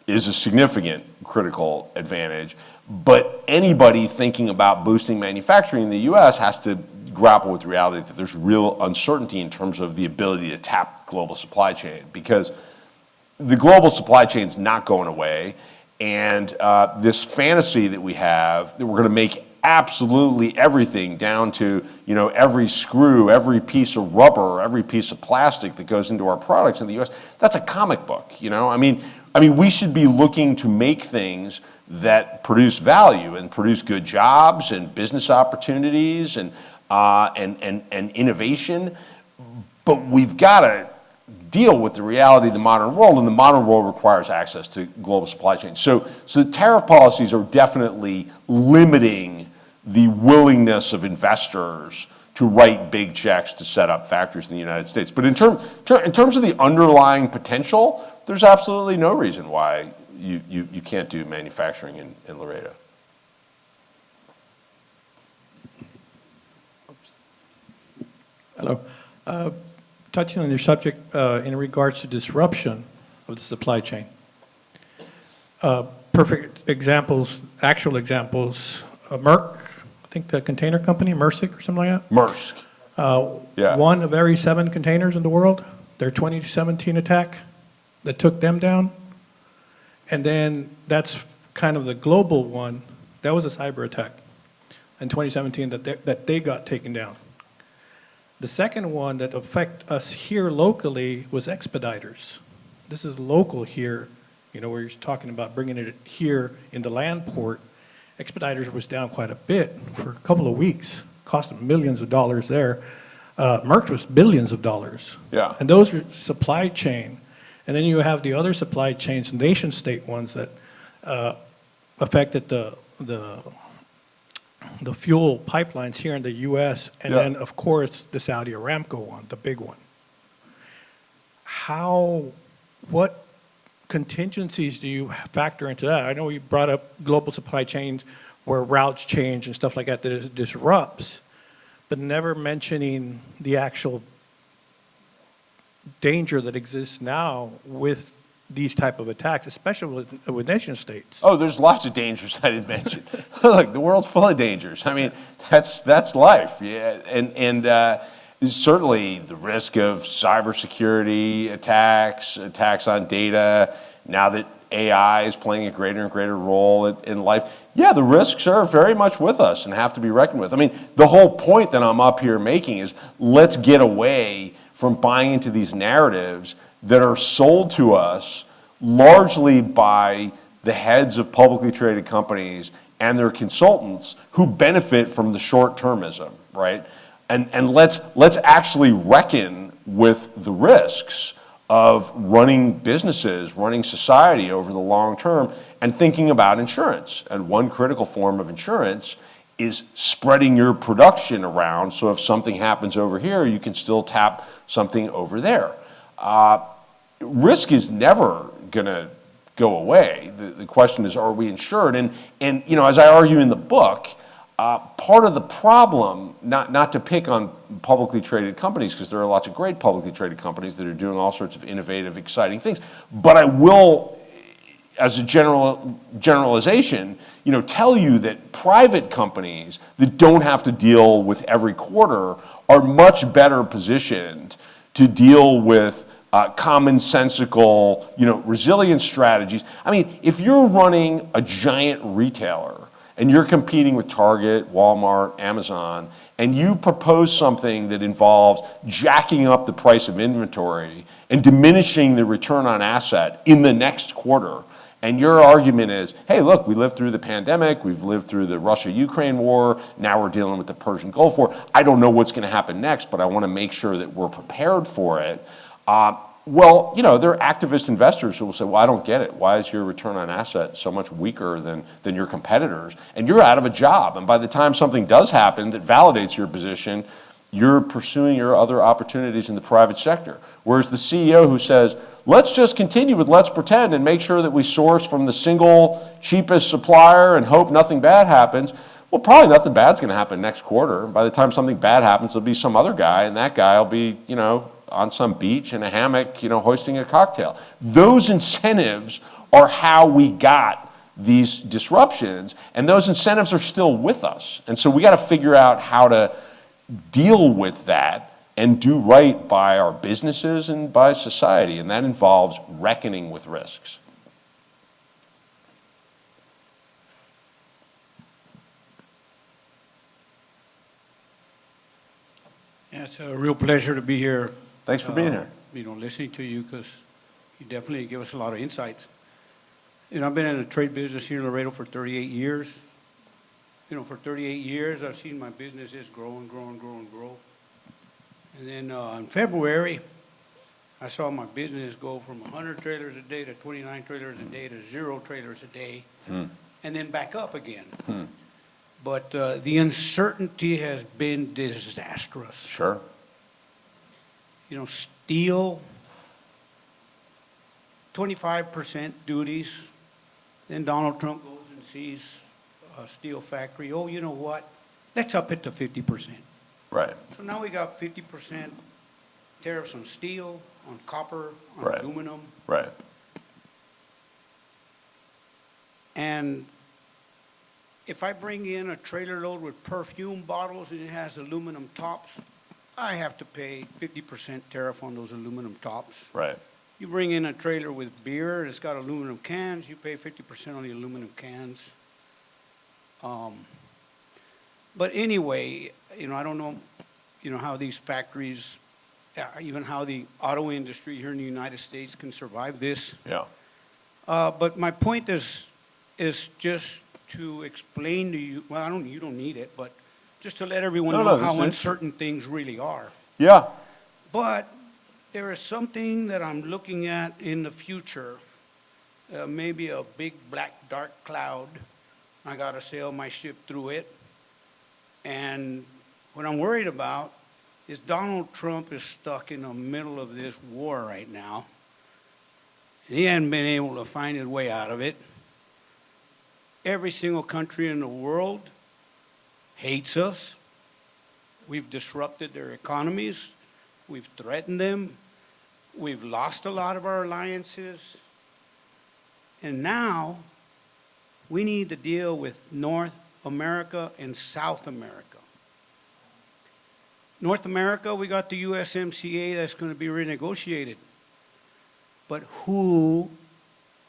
is a significant critical advantage, but anybody thinking about boosting manufacturing in the U.S. has to grapple with the reality that there's real uncertainty in terms of the ability to tap the global supply chain, because the global supply chain is not going away. And this fantasy that we have that we're going to make absolutely everything down to every screw, every piece of rubber, every piece of plastic that goes into our products in the U.S. That's a comic book. I mean, we should be looking to make things that produce value and produce good jobs and business opportunities and innovation. But we've got to deal with the reality of the modern world, and the modern world requires access to global supply chains. So the tariff policies are definitely limiting the willingness of investors to write big checks to set up factories in the United States. But in terms of the underlying potential, there's absolutely no reason why you can't do manufacturing in Laredo. Hello. Touching on your subject in regards to disruption of the supply chain. Perfect examples, actual examples, Merck, I think the container company, Maersk or something like that? Maersk. Yeah. One of every 7 containers in the world, their 2017 attack that took them down. And then that's kind of the global one. That was a cyber attack in 2017 that they got taken down. The second one that affect us here locally was expediters. This is local here, where you're talking about bringing it here in the land port. Expediters was down quite a bit for a couple of weeks, cost them millions of dollars there. Merck was billions of dollars. Yeah. And those are supply chain. And then you have the other supply chains, nation state ones that affected the fuel pipelines here in the U.S., and then, of course, the Saudi Aramco one, the big one. What contingencies do you factor into that? I know you brought up global supply chains where routes change and stuff like that it disrupts, but never mentioning the actual danger that exists now with these type of attacks, especially with nation states. Oh, there's lots of dangers I didn't mention. Look, the world's full of dangers. I mean, that's life. Yeah, and certainly the risk of cybersecurity attacks on data. Now that AI is playing a greater and greater role in life, yeah, the risks are very much with us and have to be reckoned with. I mean, the whole point that I'm up here making is let's get away from buying into these narratives that are sold to us largely by the heads of publicly traded companies and their consultants who benefit from the short-termism, right? And let's actually reckon with the risks of running businesses, running society over the long term, and thinking about insurance. And one critical form of insurance is spreading your production around, so if something happens over here, you can still tap something over there. Risk is never gonna go away. The question is, are we insured? And you know, as I argue in the book, part of the problem, not to pick on publicly traded companies, because there are lots of great publicly traded companies that are doing all sorts of innovative, exciting things, but I will, as a generalization, you know, tell you that private companies that don't have to deal with every quarter are much better positioned to deal with commonsensical, you know, resilience strategies. I mean, if you're running a giant retailer and you're competing with Target, Walmart, Amazon, and you propose something that involves jacking up the price of inventory and diminishing the return on asset in the next quarter, and your argument is, hey, look, we lived through the pandemic, we've lived through the Russia-Ukraine war, now we're dealing with the Persian Gulf War, I don't know what's gonna happen next, but I wanna make sure that we're prepared for it. Well, you know, there are activist investors who will say, well, I don't get it. Why is your return on asset so much weaker than your competitors? And you're out of a job. And by the time something does happen that validates your position, you're pursuing your other opportunities in the private sector. Whereas the CEO who says, let's just continue with let's pretend and make sure that we source from the single cheapest supplier and hope nothing bad happens, well, probably nothing bad's going to happen next quarter. By the time something bad happens, there'll be some other guy, and that guy will be, you know, on some beach in a hammock, you know, hoisting a cocktail. Those incentives are how we got these disruptions, and those incentives are still with us. And so we got to figure out how to deal with that and do right by our businesses and by society, and that involves reckoning with risks. Yeah, it's a real pleasure to be here. Thanks for being here. You know, listening to you, because you definitely give us a lot of insights. You know, I've been in the trade business here in Laredo for 38 years. You know, for 38 years, I've seen my businesses grow and grow and grow and grow. And then in February, I saw my business go from 100 trailers a day to 29 trailers a day to 0 trailers a day, and then back up again. But the uncertainty has been disastrous. Sure. You know, steel, 25% duties. Then Donald Trump goes and sees a steel factory. Oh, you know what? Let's up it to 50%. Right. So now we got 50% tariffs on steel, on copper, on Right. aluminum. Right. And if I bring in a trailer load with perfume bottles and it has aluminum tops, I have to pay 50% tariff on those aluminum tops. Right. You bring in a trailer with beer and it's got aluminum cans, you pay 50% on the aluminum cans. But anyway, you know, I don't know, you know, how these factories, even how the auto industry here in the United States can survive this. Yeah. But my point is just to explain to you, well, you don't need it, but just to let everyone know how uncertain things really are. Yeah. But there is something that I'm looking at in the future, maybe a big black dark cloud. I got to sail my ship through it. And what I'm worried about is Donald Trump is stuck in the middle of this war right now. He hasn't been able to find his way out of it. Every single country in the world hates us. We've disrupted their economies. We've threatened them. We've lost a lot of our alliances. And now we need to deal with North America and South America. North America, we got the USMCA that's going to be renegotiated. But who,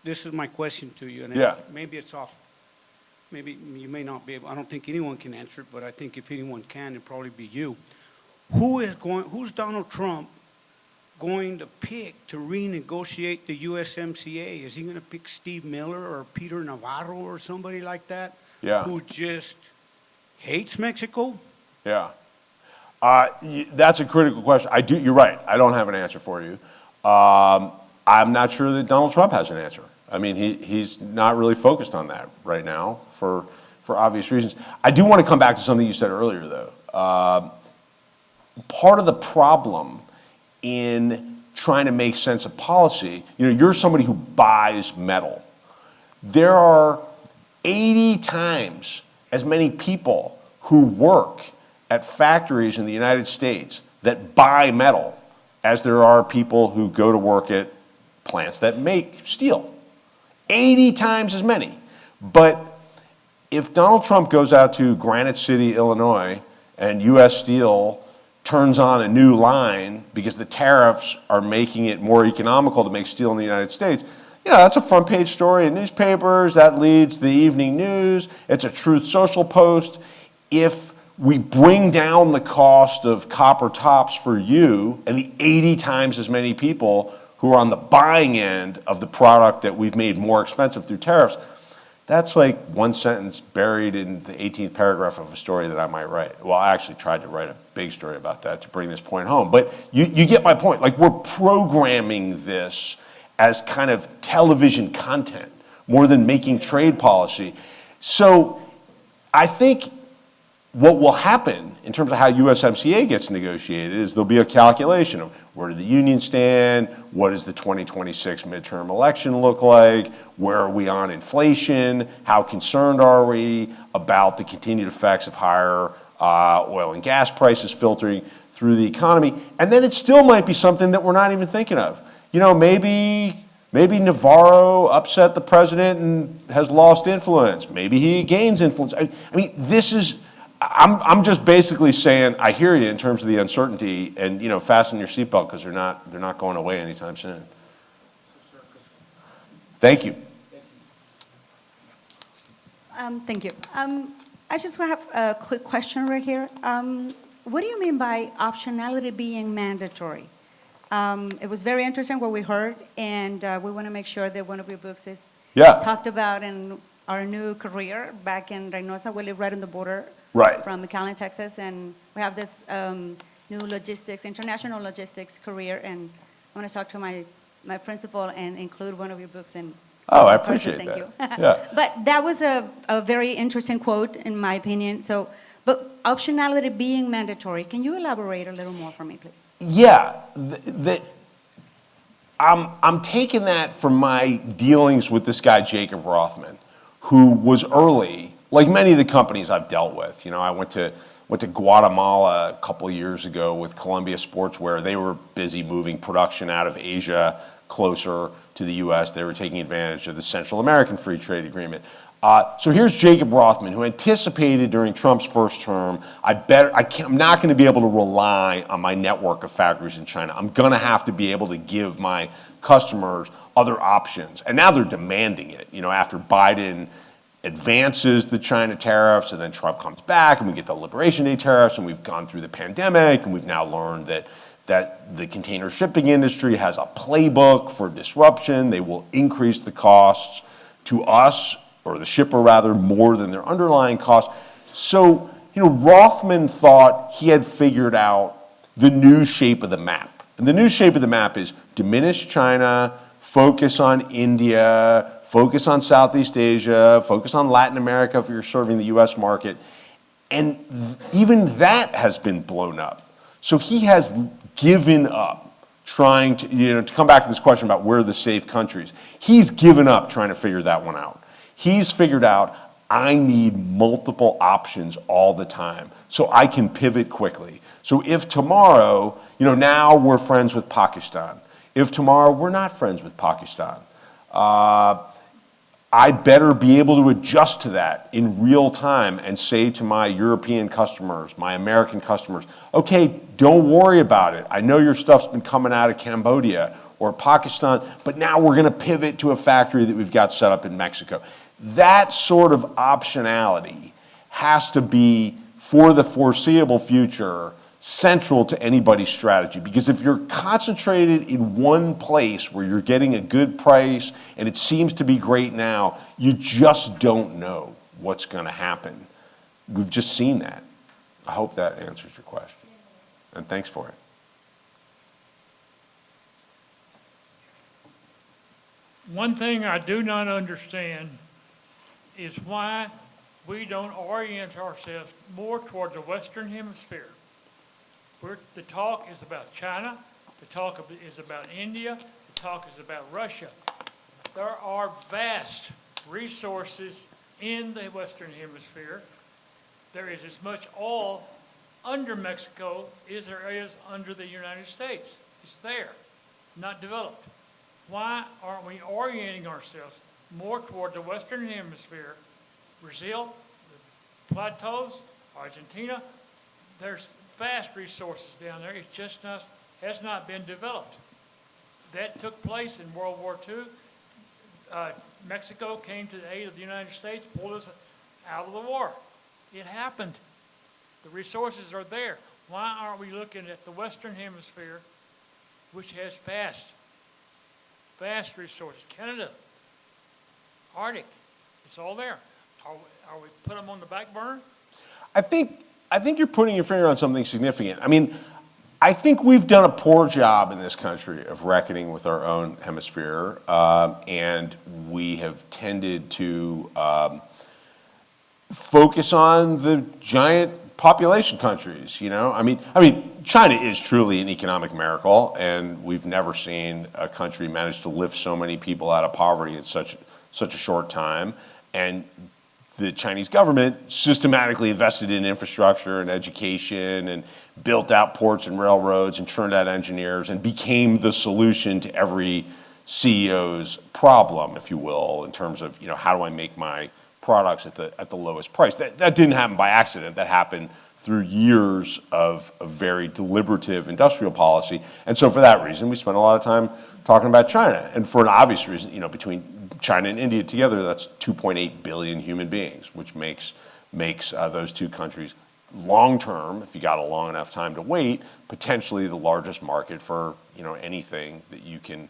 this is my question to you, and maybe it's off. Maybe you may not be able, I don't think anyone can answer it, but I think if anyone can, it'd probably be you. Who's Donald Trump going to pick to renegotiate the USMCA? Is he going to pick Steve Miller or Peter Navarro or somebody like that? Yeah. Who just hates Mexico? Yeah. That's a critical question. You're right. I don't have an answer for you. I'm not sure that Donald Trump has an answer. I mean, he's not really focused on that right now for obvious reasons. I do want to come back to something you said earlier, though. Part of the problem in trying to make sense of policy, you're somebody who buys metal. There are 80 times as many people who work at factories in the United States that buy metal as there are people who go to work at plants that make steel. 80 times as many. But if Donald Trump goes out to Granite City, Illinois, and U.S. Steel turns on a new line because the tariffs are making it more economical to make steel in the United States, that's a front page story in newspapers, that leads the evening news, it's a Truth Social post. If we bring down the cost of copper tops for you and the 80 times as many people who are on the buying end of the product that we've made more expensive through tariffs, that's like one sentence buried in the 18th paragraph of a story that I might write. Well, I actually tried to write a big story about that to bring this point home. But you get my point. Like, we're programming this as kind of television content more than making trade policy. So I think what will happen in terms of how USMCA gets negotiated is there'll be a calculation of where do the unions stand, what does the 2026 midterm election look like, where are we on inflation, how concerned are we about the continued effects of higher oil and gas prices filtering through the economy, and then it still might be something that we're not even thinking of. Maybe Navarro upset the president and has lost influence. Maybe he gains influence. I mean, I'm just basically saying I hear you in terms of the uncertainty, and fasten your seatbelt because they're not going away anytime soon. Thank you. Thank you. I just have a quick question right here. What do you mean by optionality being mandatory? It was very interesting what we heard, and we want to make sure that one of your books is talked about in our new career back in Reynosa. We live right on the border from McAllen, Texas, and we have this new international logistics career, and I want to talk to my principal and include one of your books in. Oh, I appreciate that. Thank you. Yeah. But that was a very interesting quote, in my opinion. But optionality being mandatory, can you elaborate a little more for me, please? Yeah, I'm taking that from my dealings with this guy, Jacob Rothman, who was early, like many of the companies I've dealt with. I went to Guatemala a couple of years ago with Columbia Sportswear. They were busy moving production out of Asia closer to the U.S. They were taking advantage of the Central American Free Trade Agreement. So here's Jacob Rothman, who anticipated during Trump's first term, I'm not going to be able to rely on my network of factories in China. I'm going to have to be able to give my customers other options. And now they're demanding it. After Biden advances the China tariffs, and then Trump comes back, and we get the Liberation Day tariffs, and we've gone through the pandemic, and we've now learned that the container shipping industry has a playbook for disruption. They will increase the costs to us, or the shipper rather, more than their underlying costs. So, Rothman thought he had figured out the new shape of the map. And the new shape of the map is diminish China, focus on India, focus on Southeast Asia, focus on Latin America if you're serving the US market. And even that has been blown up. So he has given up trying to come back to this question about where are the safe countries. He's given up trying to figure that one out. He's figured out, I need multiple options all the time so I can pivot quickly. So if tomorrow, now we're friends with Pakistan. If tomorrow we're not friends with Pakistan, I better be able to adjust to that in real time and say to my European customers, my American customers, okay, don't worry about it. I know your stuff's been coming out of Cambodia or Pakistan, but now we're going to pivot to a factory that we've got set up in Mexico. That sort of optionality has to be, for the foreseeable future, central to anybody's strategy, because if you're concentrated in one place where you're getting a good price and it seems to be great now, you just don't know what's going to happen. We've just seen that. I hope that answers your question, and thanks for it. One thing I do not understand is why we don't orient ourselves more towards the Western Hemisphere. The talk is about China, the talk is about India, the talk is about Russia. There are vast resources in the Western Hemisphere. There is as much oil under Mexico as there is under the United States. It's there, not developed. Why aren't we orienting ourselves more toward the Western Hemisphere? Brazil, the plateaus, Argentina, there's vast resources down there. It just has not been developed. That took place in World War II. Mexico came to the aid of the United States, pulled us out of the war. It happened. The resources are there. Why aren't we looking at the Western Hemisphere, which has vast resources? Canada, Arctic, it's all there. Are we put them on the back burner? I think you're putting your finger on something significant. I mean, I think we've done a poor job in this country of reckoning with our own hemisphere, and we have tended to focus on the giant population countries. You know, I mean, China is truly an economic miracle, and we've never seen a country manage to lift so many people out of poverty in such a short time. And the Chinese government systematically invested in infrastructure and education and built out ports and railroads and churned out engineers and became the solution to every CEO's problem, if you will, in terms of, you know, how do I make my products at the lowest price. That didn't happen by accident. That happened through years of very deliberative industrial policy. And so for that reason, we spent a lot of time talking about China. And for an obvious reason, you know, between China and India together, that's 2.8 billion human beings, which makes those two countries long-term, if you got a long enough time to wait, potentially the largest market for, you know, anything that you can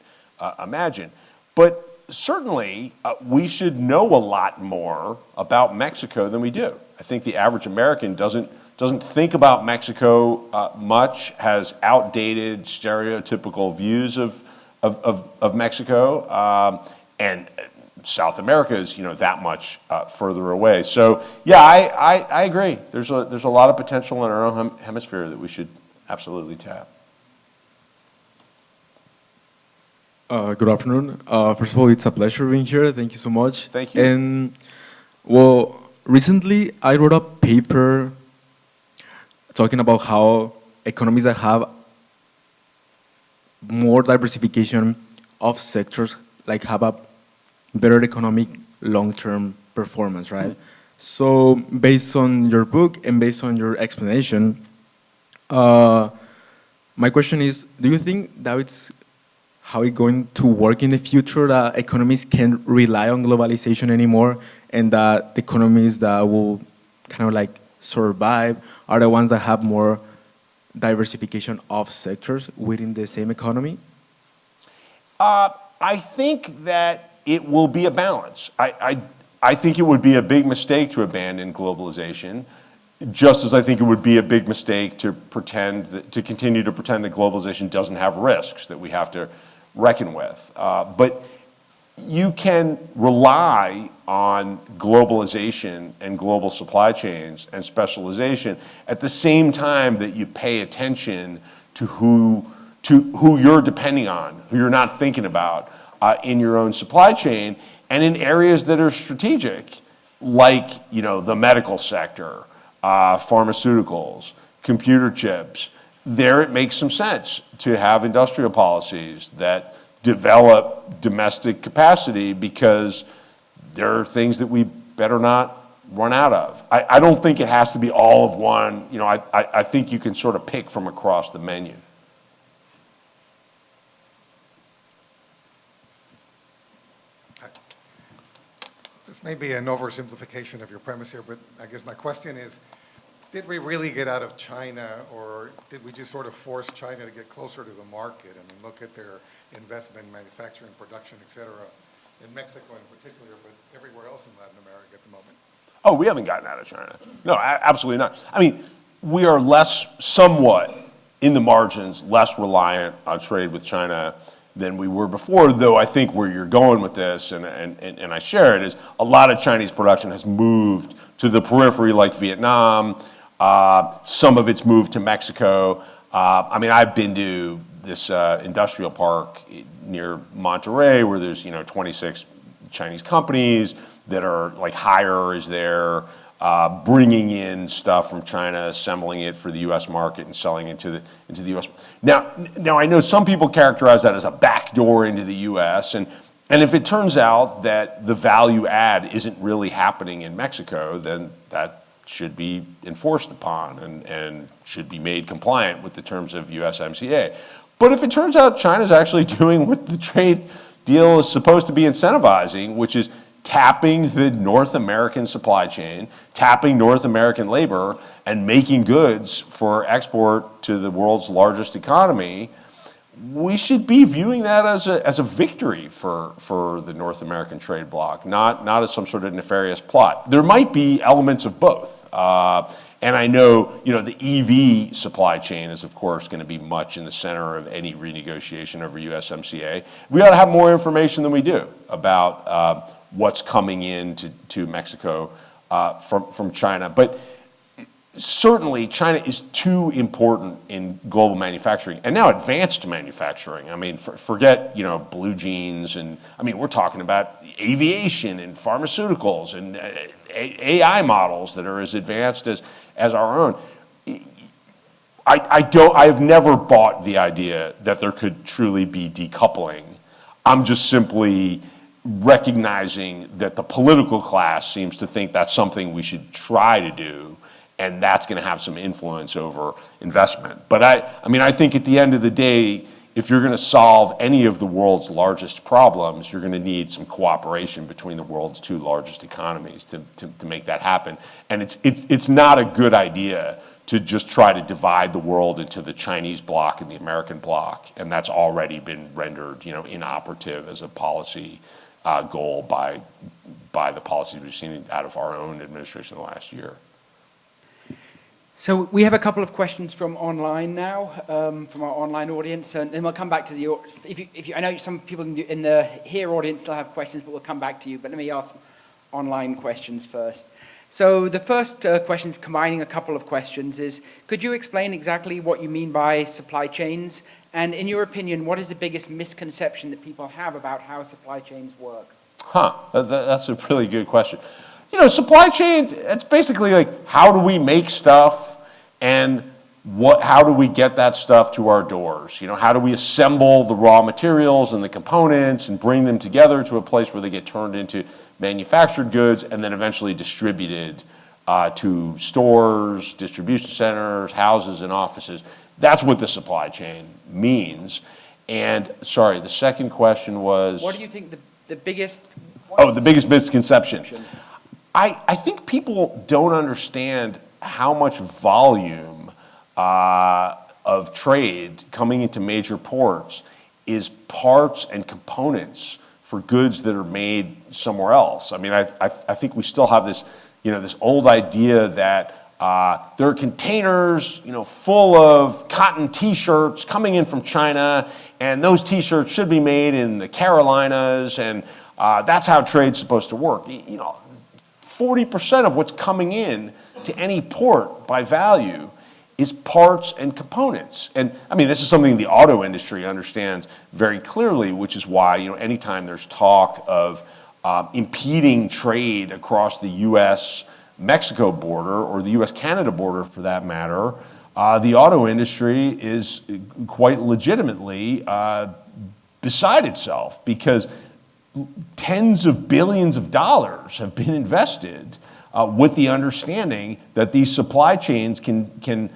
imagine. But certainly, we should know a lot more about Mexico than we do. I think the average American doesn't think about Mexico much, has outdated, stereotypical views of Mexico, and South America is, you know, that much further away. So, yeah, I agree. There's a lot of potential in our own hemisphere that we should absolutely tap. Good afternoon. First of all, it's a pleasure being here. Thank you so much. Thank you. And, well, recently I wrote a paper talking about how economies that have more diversification of sectors, like, have a better economic long-term performance, right? So based on your book and based on your explanation, my question is, do you think that it's how it's going to work in the future, that economies can't rely on globalization anymore, and that the economies that will kind of like survive are the ones that have more diversification of sectors within the same economy? I think that it will be a balance. I think it would be a big mistake to abandon globalization, just as I think it would be a big mistake to continue to pretend that globalization doesn't have risks that we have to reckon with. But you can rely on globalization and global supply chains and specialization at the same time that you pay attention to who you're depending on, who you're not thinking about in your own supply chain, and in areas that are strategic, like, you know, the medical sector, pharmaceuticals, computer chips. There it makes some sense to have industrial policies that develop domestic capacity, because there are things that we better not run out of. I don't think it has to be all of one. You know, I think you can sort of pick from across the menu. This may be an oversimplification of your premise here, but I guess my question is, did we really get out of China, or did we just sort of force China to get closer to the market? I mean, look at their investment in manufacturing, production, et cetera, in Mexico in particular, but everywhere else in Latin America at the moment. Oh, we haven't gotten out of China. No, absolutely not. I mean, we are somewhat in the margins, less reliant on trade with China than we were before, though I think where you're going with this, and I share it, is a lot of Chinese production has moved to the periphery like Vietnam. Some of it's moved to Mexico. I mean, I've been to this industrial park near Monterrey where there's 26 Chinese companies that are like Haier is there, bringing in stuff from China, assembling it for the U.S. market and selling it into the U.S. Now I know some people characterize that as a backdoor into the U.S. and if it turns out that the value add isn't really happening in Mexico, then that should be enforced upon and should be made compliant with the terms of USMCA. But if it turns out China's actually doing what the trade deal is supposed to be incentivizing, which is tapping the North American supply chain, tapping North American labor, and making goods for export to the world's largest economy, we should be viewing that as a victory for the North American trade bloc, not as some sort of nefarious plot. There might be elements of both. And I know, the EV supply chain is, of course, going to be much in the center of any renegotiation over USMCA. We ought to have more information than we do about what's coming into Mexico from China. But certainly, China is too important in global manufacturing and now advanced manufacturing. I mean, forget, blue jeans and, I mean, we're talking about aviation and pharmaceuticals and AI models that are as advanced as our own. I have never bought the idea that there could truly be decoupling. I'm just simply recognizing that the political class seems to think that's something we should try to do, and that's going to have some influence over investment. But I think at the end of the day, if you're going to solve any of the world's largest problems, you're going to need some cooperation between the world's two largest economies to make that happen. And it's not a good idea to just try to divide the world into the Chinese bloc and the American bloc, and that's already been rendered, inoperative as a policy goal by the policies we've seen out of our own administration in the last year. So we have a couple of questions from online now, from our online audience, and then we'll come back to the. If you, I know some people in the here audience still have questions, but we'll come back to you. But let me ask some online questions first. So the first question is combining a couple of questions. Is could you explain exactly what you mean by supply chains, and in your opinion, what is the biggest misconception that people have about how supply chains work? That's a really good question. Supply chains, it's basically like, how do we make stuff and how do we get that stuff to our doors? How do we assemble the raw materials and the components and bring them together to a place where they get turned into manufactured goods and then eventually distributed to stores, distribution centers, houses, and offices. That's what the supply chain means. And, sorry, the second question was? What do you think the biggest... the biggest misconception. I think people don't understand how much volume of trade coming into major ports is parts and components for goods that are made somewhere else. I mean, I think we still have this, this old idea that there are containers, full of cotton T-shirts coming in from China, and those T-shirts should be made in the Carolinas, and that's how trade's supposed to work. 40% of what's coming in to any port by value is parts and components. And I mean, this is something the auto industry understands very clearly, which is why, anytime there's talk of impeding trade across the US-Mexico border or the US-Canada border for that matter, the auto industry is quite legitimately beside itself because tens of billions of dollars have been invested with the understanding that these supply chains can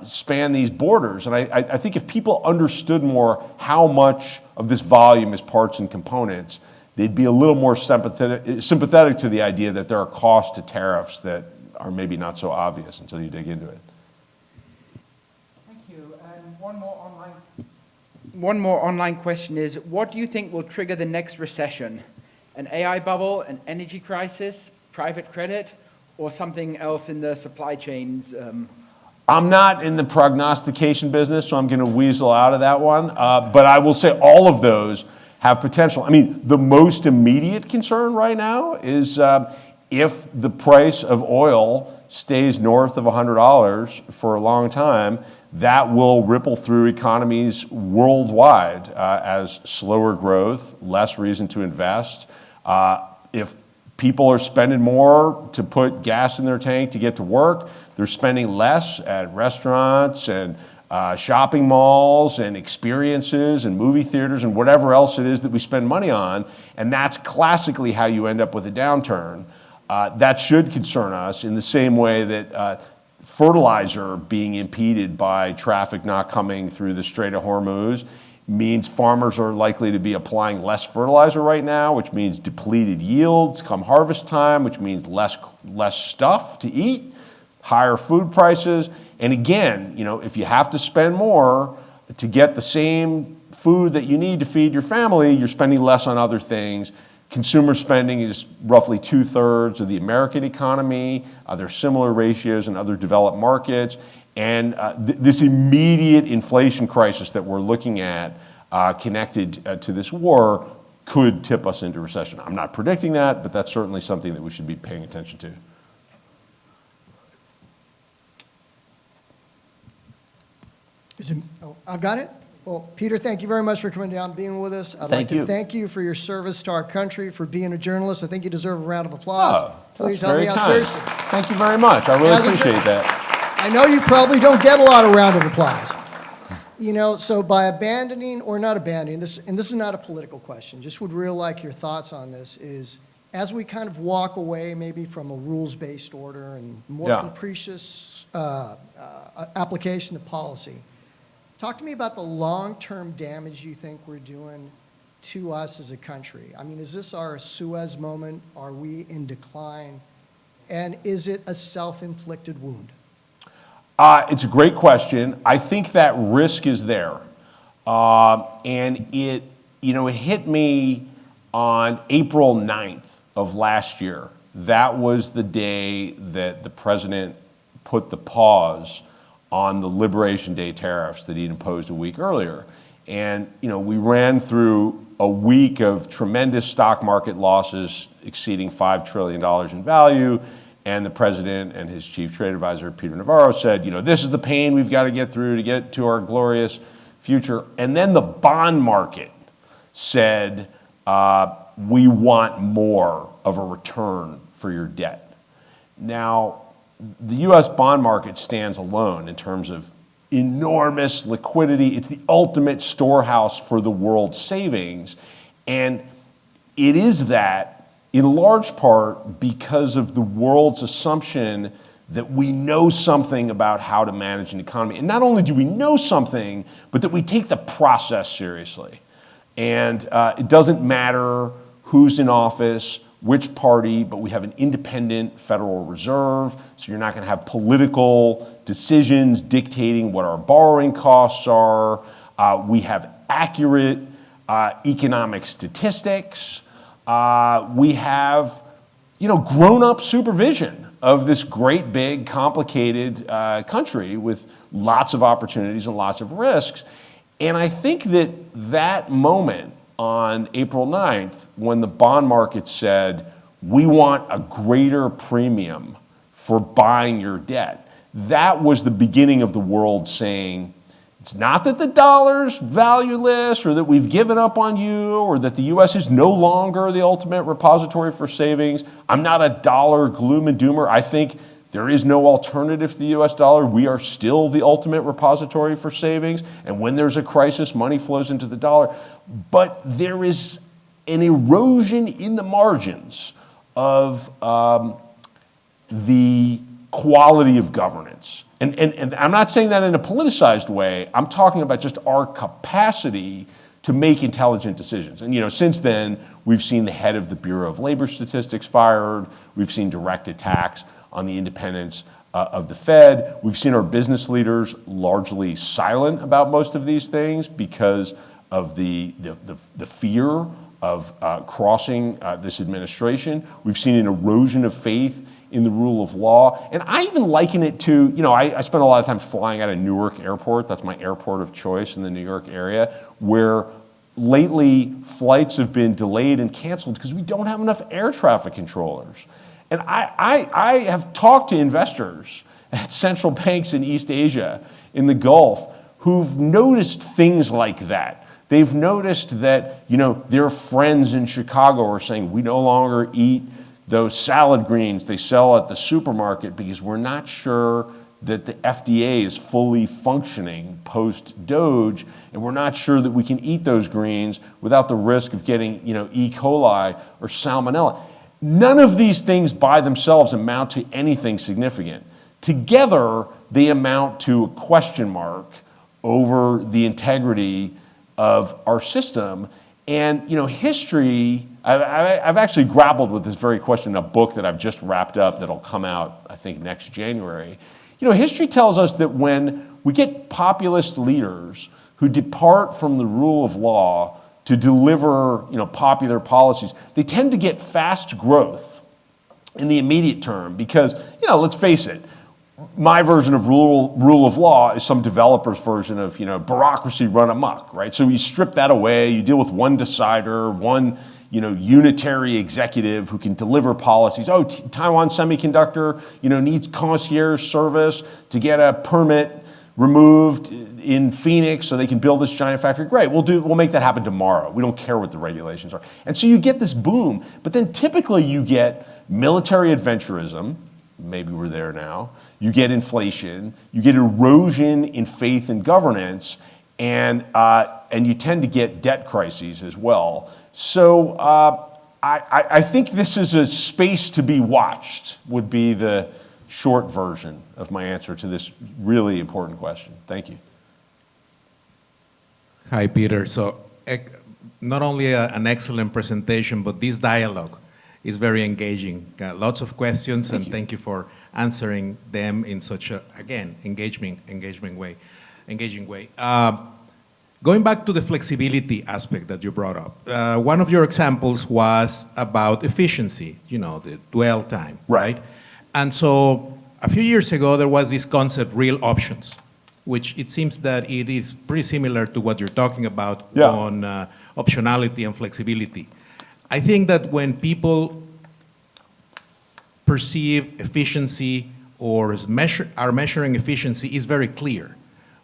span these borders. And I think if people understood more how much of this volume is parts and components, they'd be a little more sympathetic to the idea that there are costs to tariffs that are maybe not so obvious until you dig into it. Thank you. And one more online question is, what do you think will trigger the next recession? An AI bubble, an energy crisis, private credit, or something else in the supply chains? I'm not in the prognostication business, so I'm going to weasel out of that one. But I will say all of those have potential. I mean, the most immediate concern right now is if the price of oil stays north of $100 for a long time, that will ripple through economies worldwide as slower growth, less reason to invest. If people are spending more to put gas in their tank to get to work, they're spending less at restaurants and shopping malls and experiences and movie theaters and whatever else it is that we spend money on. And that's classically how you end up with a downturn. That should concern us in the same way that fertilizer being impeded by traffic not coming through the Strait of Hormuz means farmers are likely to be applying less fertilizer right now, which means depleted yields come harvest time, which means less stuff to eat, higher food prices. And again, you know, if you have to spend more to get the same food that you need to feed your family, you're spending less on other things. Consumer spending is roughly 2/3 of the American economy. There's similar ratios in other developed markets. And this immediate inflation crisis that we're looking at connected to this war could tip us into recession. I'm not predicting that, but that's certainly something that we should be paying attention to. I've got it. Well, Peter, thank you very much for coming down and being with us. I'd like to thank you for your service to our country, for being a journalist. I think you deserve a round of applause. Please help me out seriously. Thank you very much. I really appreciate that. I know you probably don't get a lot of round of applause. You know, so by abandoning or not abandoning this, and this is not a political question, just would really like your thoughts on this, is as we kind of walk away maybe from a rules-based order and more capricious application of policy, talk to me about the long-term damage you think we're doing to us as a country. I mean, is this our Suez moment? Are we in decline? And is it a self-inflicted wound? It's a great question. I think that risk is there. And it hit me on April 9th of last year. That was the day that the president put the pause on the Liberation Day tariffs that he'd imposed a week earlier. And, we ran through a week of tremendous stock market losses exceeding $5 trillion in value. And the president and his chief trade advisor, Peter Navarro, said, this is the pain we've got to get through to get to our glorious future. And then the bond market said, we want more of a return for your debt. Now, the U.S. bond market stands alone in terms of enormous liquidity. It's the ultimate storehouse for the world's savings. And it is that in large part because of the world's assumption that we know something about how to manage an economy. And not only do we know something, but that we take the process seriously. And it doesn't matter who's in office, which party, but we have an independent Federal Reserve, so you're not going to have political decisions dictating what our borrowing costs are. We have accurate economic statistics. We have, grown-up supervision of this great, big, complicated country with lots of opportunities and lots of risks. And I think that moment on April 9th, when the bond market said, we want a greater premium for buying your debt, that was the beginning of the world saying, it's not that the dollar's valueless or that we've given up on you or that the U.S. is no longer the ultimate repository for savings. I'm not a dollar gloom and doomer. I think there is no alternative to the U.S. dollar. We are still the ultimate repository for savings. And when there's a crisis, money flows into the dollar. But there is an erosion in the margins of the quality of governance. And I'm not saying that in a politicized way. I'm talking about just our capacity to make intelligent decisions. And since then, we've seen the head of the Bureau of Labor Statistics fired. We've seen direct attacks on the independence of the Fed. We've seen our business leaders largely silent about most of these things because of the fear of crossing this administration. We've seen an erosion of faith in the rule of law. And I even liken it to, I spend a lot of time flying out of Newark Airport. That's my airport of choice in the New York area, where lately flights have been delayed and canceled because we don't have enough air traffic controllers. And I have talked to investors at central banks in East Asia, in the Gulf, who've noticed things like that. They've noticed that, their friends in Chicago are saying, we no longer eat those salad greens they sell at the supermarket because we're not sure that the FDA is fully functioning post-Doge, and we're not sure that we can eat those greens without the risk of getting, E. coli or salmonella. None of these things by themselves amount to anything significant. Together, they amount to a question mark over the integrity of our system. And, history, I've actually grappled with this very question in a book that I've just wrapped up that'll come out, I think, next January. History tells us that when we get populist leaders who depart from the rule of law to deliver, popular policies, they tend to get fast growth in the immediate term because, let's face it, my version of rule of law is some developer's version of, bureaucracy run amok, right? So you strip that away, you deal with one decider, one, unitary executive who can deliver policies. Oh, Taiwan Semiconductor, needs concierge service to get a permit removed in Phoenix so they can build this giant factory. Great, we'll make that happen tomorrow. We don't care what the regulations are. And so you get this boom, but then typically you get military adventurism. Maybe we're there now. You get inflation, you get erosion in faith and governance, and you tend to get debt crises as well. So I think this is a space to be watched, would be the short version of my answer to this really important question. Thank you. Hi, Peter. So not only an excellent presentation, but this dialogue is very engaging. Lots of questions, and thank you for answering them in such a, again, engaging way. Going back to the flexibility aspect that you brought up, one of your examples was about efficiency, the dwell time, right? And so a few years ago, there was this concept, real options, which it seems that it is pretty similar to what you're talking about on optionality and flexibility. I think that when people perceive efficiency or are measuring efficiency is very clear,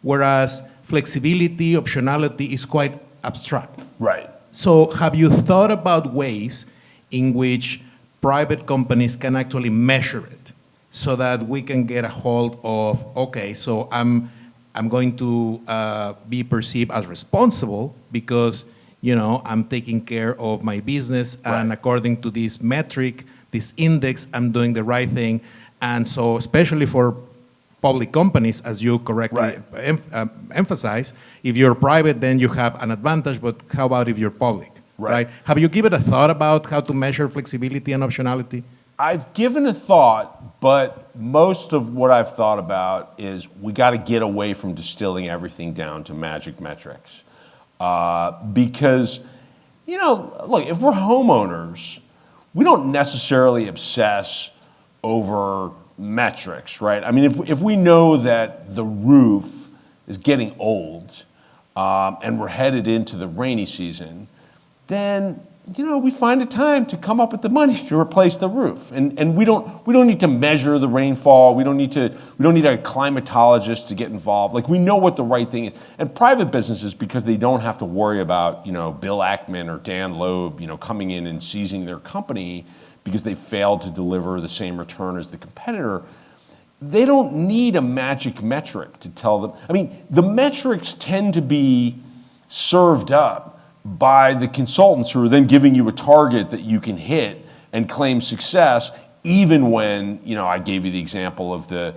whereas flexibility, optionality is quite abstract. Right. So have you thought about ways in which private companies can actually measure it so that we can get a hold of, okay, so I'm going to be perceived as responsible because I'm taking care of my business, and according to this metric, this index, I'm doing the right thing. And so especially for public companies, as you correctly emphasize, if you're private, then you have an advantage, but how about if you're public, right? Have you given a thought about how to measure flexibility and optionality? I've given a thought, but most of what I've thought about is we got to get away from distilling everything down to magic metrics. Because, look, if we're homeowners, we don't necessarily obsess over metrics, right? I mean, if we know that the roof is getting old and we're headed into the rainy season, then, we find a time to come up with the money to replace the roof. And we don't need to measure the rainfall. We don't need a climatologist to get involved. Like, we know what the right thing is. And private businesses, because they don't have to worry about, Bill Ackman or Dan Loeb, coming in and seizing their company because they failed to deliver the same return as the competitor, they don't need a magic metric to tell them. I mean, the metrics tend to be served up by the consultants who are then giving you a target that you can hit and claim success, even when, I gave you the example of the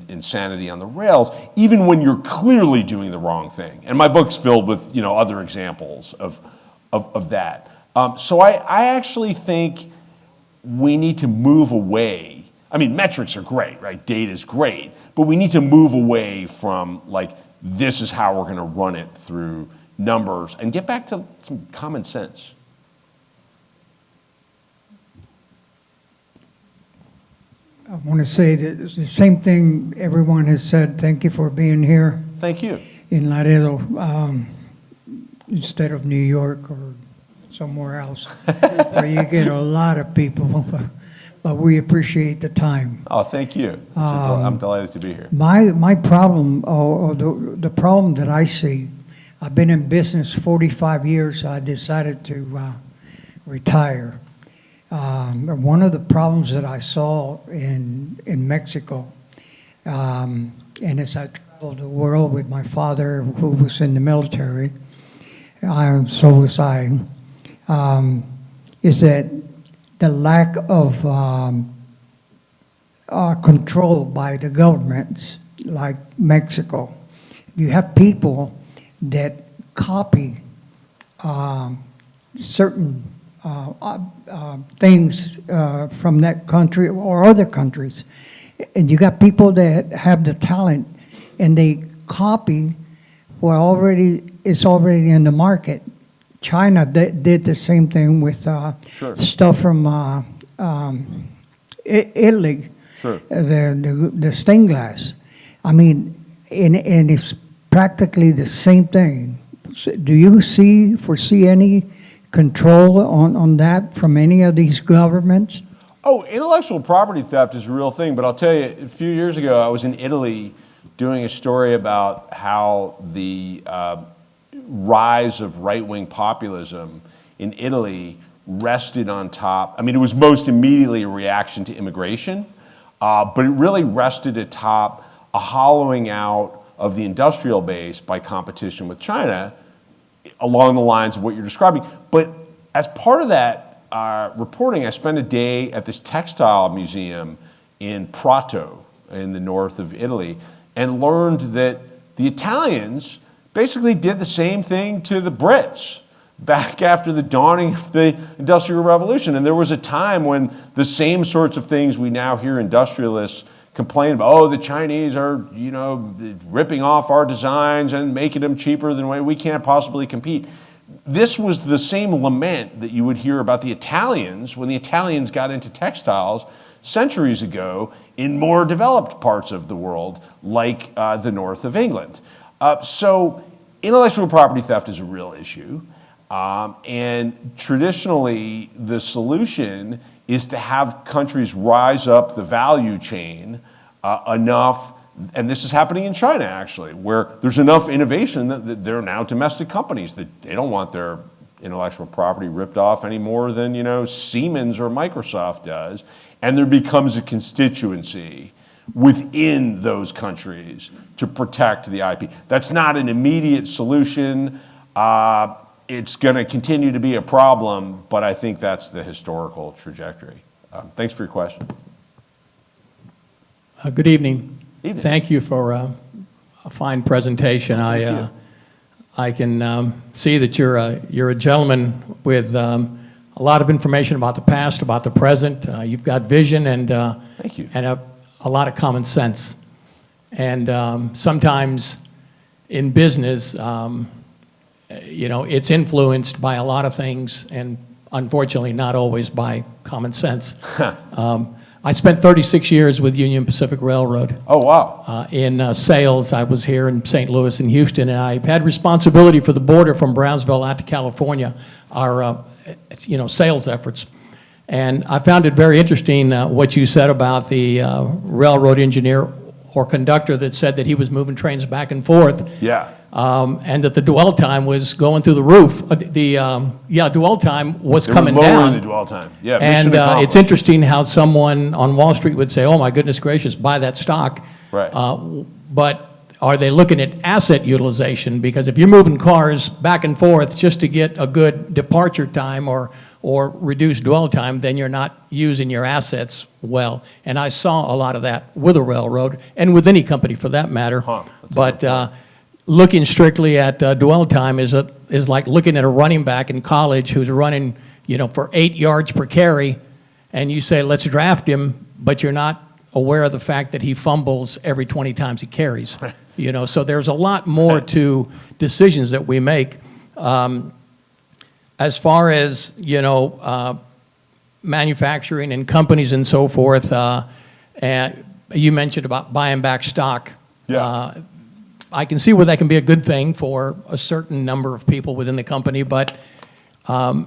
insanity on the rails, even when you're clearly doing the wrong thing. And my book's filled with, other examples of that. So I actually think we need to move away. I mean, metrics are great, right? Data is great, but we need to move away from like, this is how we're going to run it through numbers and get back to some common sense. I want to say that it's the same thing everyone has said. Thank you for being here Thank you. in Laredo instead of New York or somewhere else, where you get a lot of people. But we appreciate the time. Oh, thank you. I'm delighted to be here. My problem, or the problem that I see, I've been in business 45 years. So I decided to retire. One of the problems that I saw in Mexico, and as I traveled the world with my father, who was in the military, so was I, is that the lack of control by the governments, like Mexico. You have people that copy certain things from that country or other countries. And you got people that have the talent and they copy what is already in the market. China did the same thing with stuff from Italy, the stained glass. I mean, and it's practically the same thing. So do you foresee any control on that from any of these governments? Oh, intellectual property theft is a real thing, but I'll tell you, a few years ago, I was in Italy doing a story about how the rise of right-wing populism in Italy rested on top. I mean, it was most immediately a reaction to immigration, but it really rested atop a hollowing out of the industrial base by competition with China, along the lines of what you're describing. But as part of that reporting, I spent a day at this textile museum in Prato in the north of Italy and learned that the Italians basically did the same thing to the Brits back after the dawning of the Industrial Revolution. And there was a time when the same sorts of things we now hear industrialists complain about, oh, the Chinese are, ripping off our designs and making them cheaper than we can't possibly compete. This was the same lament that you would hear about the Italians when the Italians got into textiles centuries ago in more developed parts of the world, like the north of England. So intellectual property theft is a real issue. And traditionally, the solution is to have countries rise up the value chain enough, and this is happening in China actually, where there's enough innovation that there are now domestic companies that they don't want their intellectual property ripped off any more than Siemens or Microsoft does, and there becomes a constituency within those countries to protect the IP. That's not an immediate solution. It's going to continue to be a problem, but I think that's the historical trajectory. Thanks for your question. Good evening. Evening. Thank you for a fine presentation. Thank you. I can see that you're a gentleman with a lot of information about the past, about the present. You've got vision and Thank you. And a lot of common sense. And sometimes in business, it's influenced by a lot of things, and unfortunately not always by common sense. I spent 36 years with Union Pacific Railroad. Oh, wow. In sales. I was here in St. Louis and Houston, and I had responsibility for the border from Brownsville out to California, our sales efforts. And I found it very interesting what you said about the railroad engineer or conductor that said that he was moving trains back and forth. Yeah. And that the dwell time was going through the roof. Dwell time was coming lowering down. the dwell time. Yeah, And mission accomplished. it's interesting how someone on Wall Street would say, oh my goodness gracious, buy that stock. Right. But are they looking at asset utilization? Because if you're moving cars back and forth just to get a good departure time or reduced dwell time, then you're not using your assets well. And I saw a lot of that with a railroad and with any company for that matter. But looking strictly at dwell time is like looking at a running back in college who's running, for 8 yards per carry, and you say, let's draft him, but you're not aware of the fact that he fumbles every 20 times he carries. You know, so there's a lot more to decisions that we make. As far as, you know, manufacturing and companies and so forth, and you mentioned about buying back stock. Yeah. I can see where that can be a good thing for a certain number of people within the company, but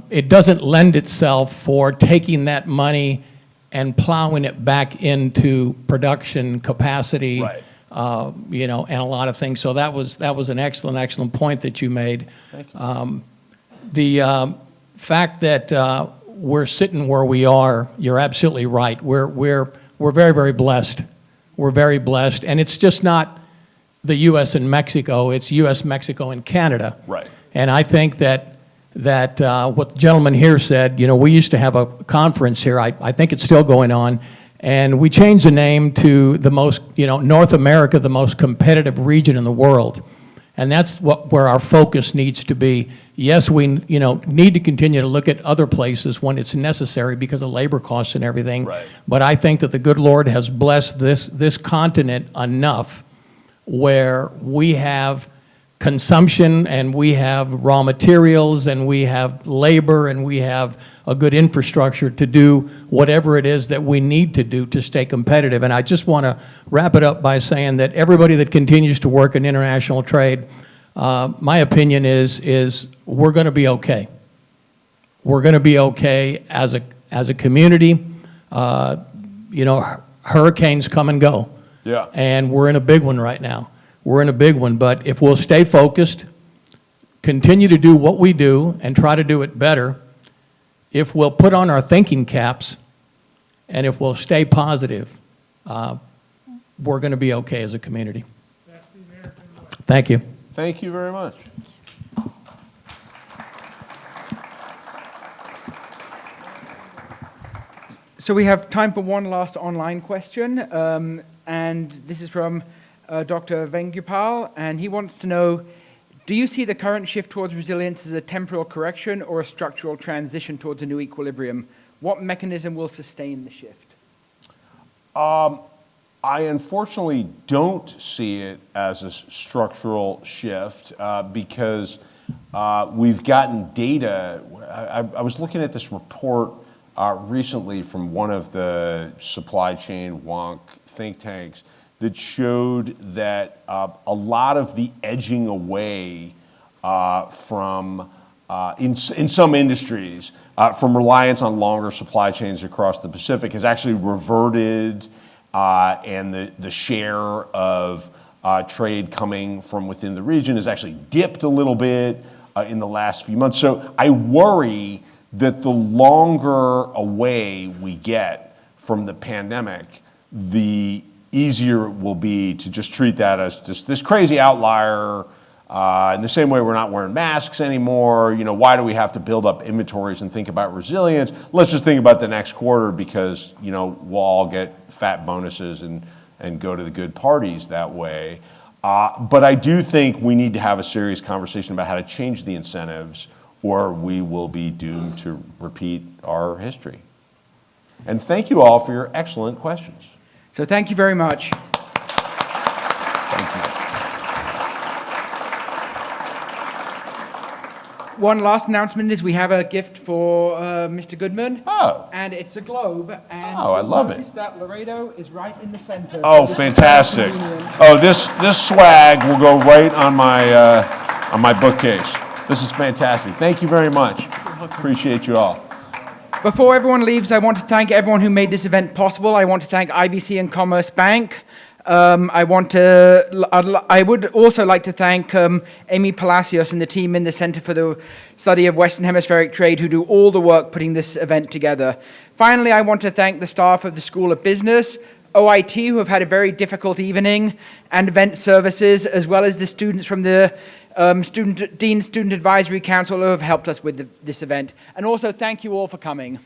it doesn't lend itself for taking that money and plowing it back into production capacity, Right. you know, and a lot of things. So that was an excellent point that you made. Thank you. The fact that we're sitting where we are, you're absolutely right. We're very blessed. We're very blessed, and it's just not the U.S. and Mexico. It's U.S., Mexico, and Canada. Right. And I think that what the gentleman here said, you know, we used to have a conference here. I think it's still going on, and we changed the name to the most, you know, North America, the most competitive region in the world. And that's where our focus needs to be. Yes, we, you know, need to continue to look at other places when it's necessary because of labor costs and everything. Right. But I think that the good Lord has blessed this continent enough where we have consumption and we have raw materials and we have labor and we have a good infrastructure to do whatever it is that we need to do to stay competitive. And I just want to wrap it up by saying that everybody that continues to work in international trade, my opinion is we're going to be okay. We're going to be okay as a community. You know, hurricanes come and go. Yeah. And we're in a big one right now. We're in a big one, but if we'll stay focused, continue to do what we do and try to do it better, if we'll put on our thinking caps, and if we'll stay positive, we're going to be okay as a community. That's the American way. Thank you. Thank you very much. So we have time for one last online question, and this is from Dr. Vengupal, and he wants to know, do you see the current shift towards resilience as a temporal correction or a structural transition towards a new equilibrium? What mechanism will sustain the shift? I unfortunately don't see it as a structural shift because we've gotten data. I was looking at this report recently from one of the supply chain wonk think tanks that showed that a lot of the edging away from, in some industries, from reliance on longer supply chains across the Pacific has actually reverted, and the share of trade coming from within the region has actually dipped a little bit in the last few months. So I worry that the longer away we get from the pandemic, the easier it will be to just treat that as just this crazy outlier. In the same way we're not wearing masks anymore, you know, why do we have to build up inventories and think about resilience? Let's just think about the next quarter because, you know, we'll all get fat bonuses and go to the good parties that way. But I do think we need to have a serious conversation about how to change the incentives or we will be doomed to repeat our history. And thank you all for your excellent questions. So thank you very much. Thank you. One last announcement is we have a gift for Mr. Goodman. Oh. And it's a globe. And Oh, I love it. notice that Laredo is right in the center. Oh, So this is fantastic. very convenient. Oh, this swag will go right on my bookcase. This is fantastic. Thank you very much. Appreciate you all. Before everyone leaves, I want to thank everyone who made this event possible. I want to thank IBC and Commerce Bank. I would also like to thank Amy Palacios and the team in the Center for the Study of Western Hemispheric Trade who do all the work putting this event together. Finally, I want to thank the staff of the School of Business, OIT, who have had a very difficult evening, and Event Services, as well as the students from the Dean Student Advisory Council who have helped us with this event. And also, thank you all for coming.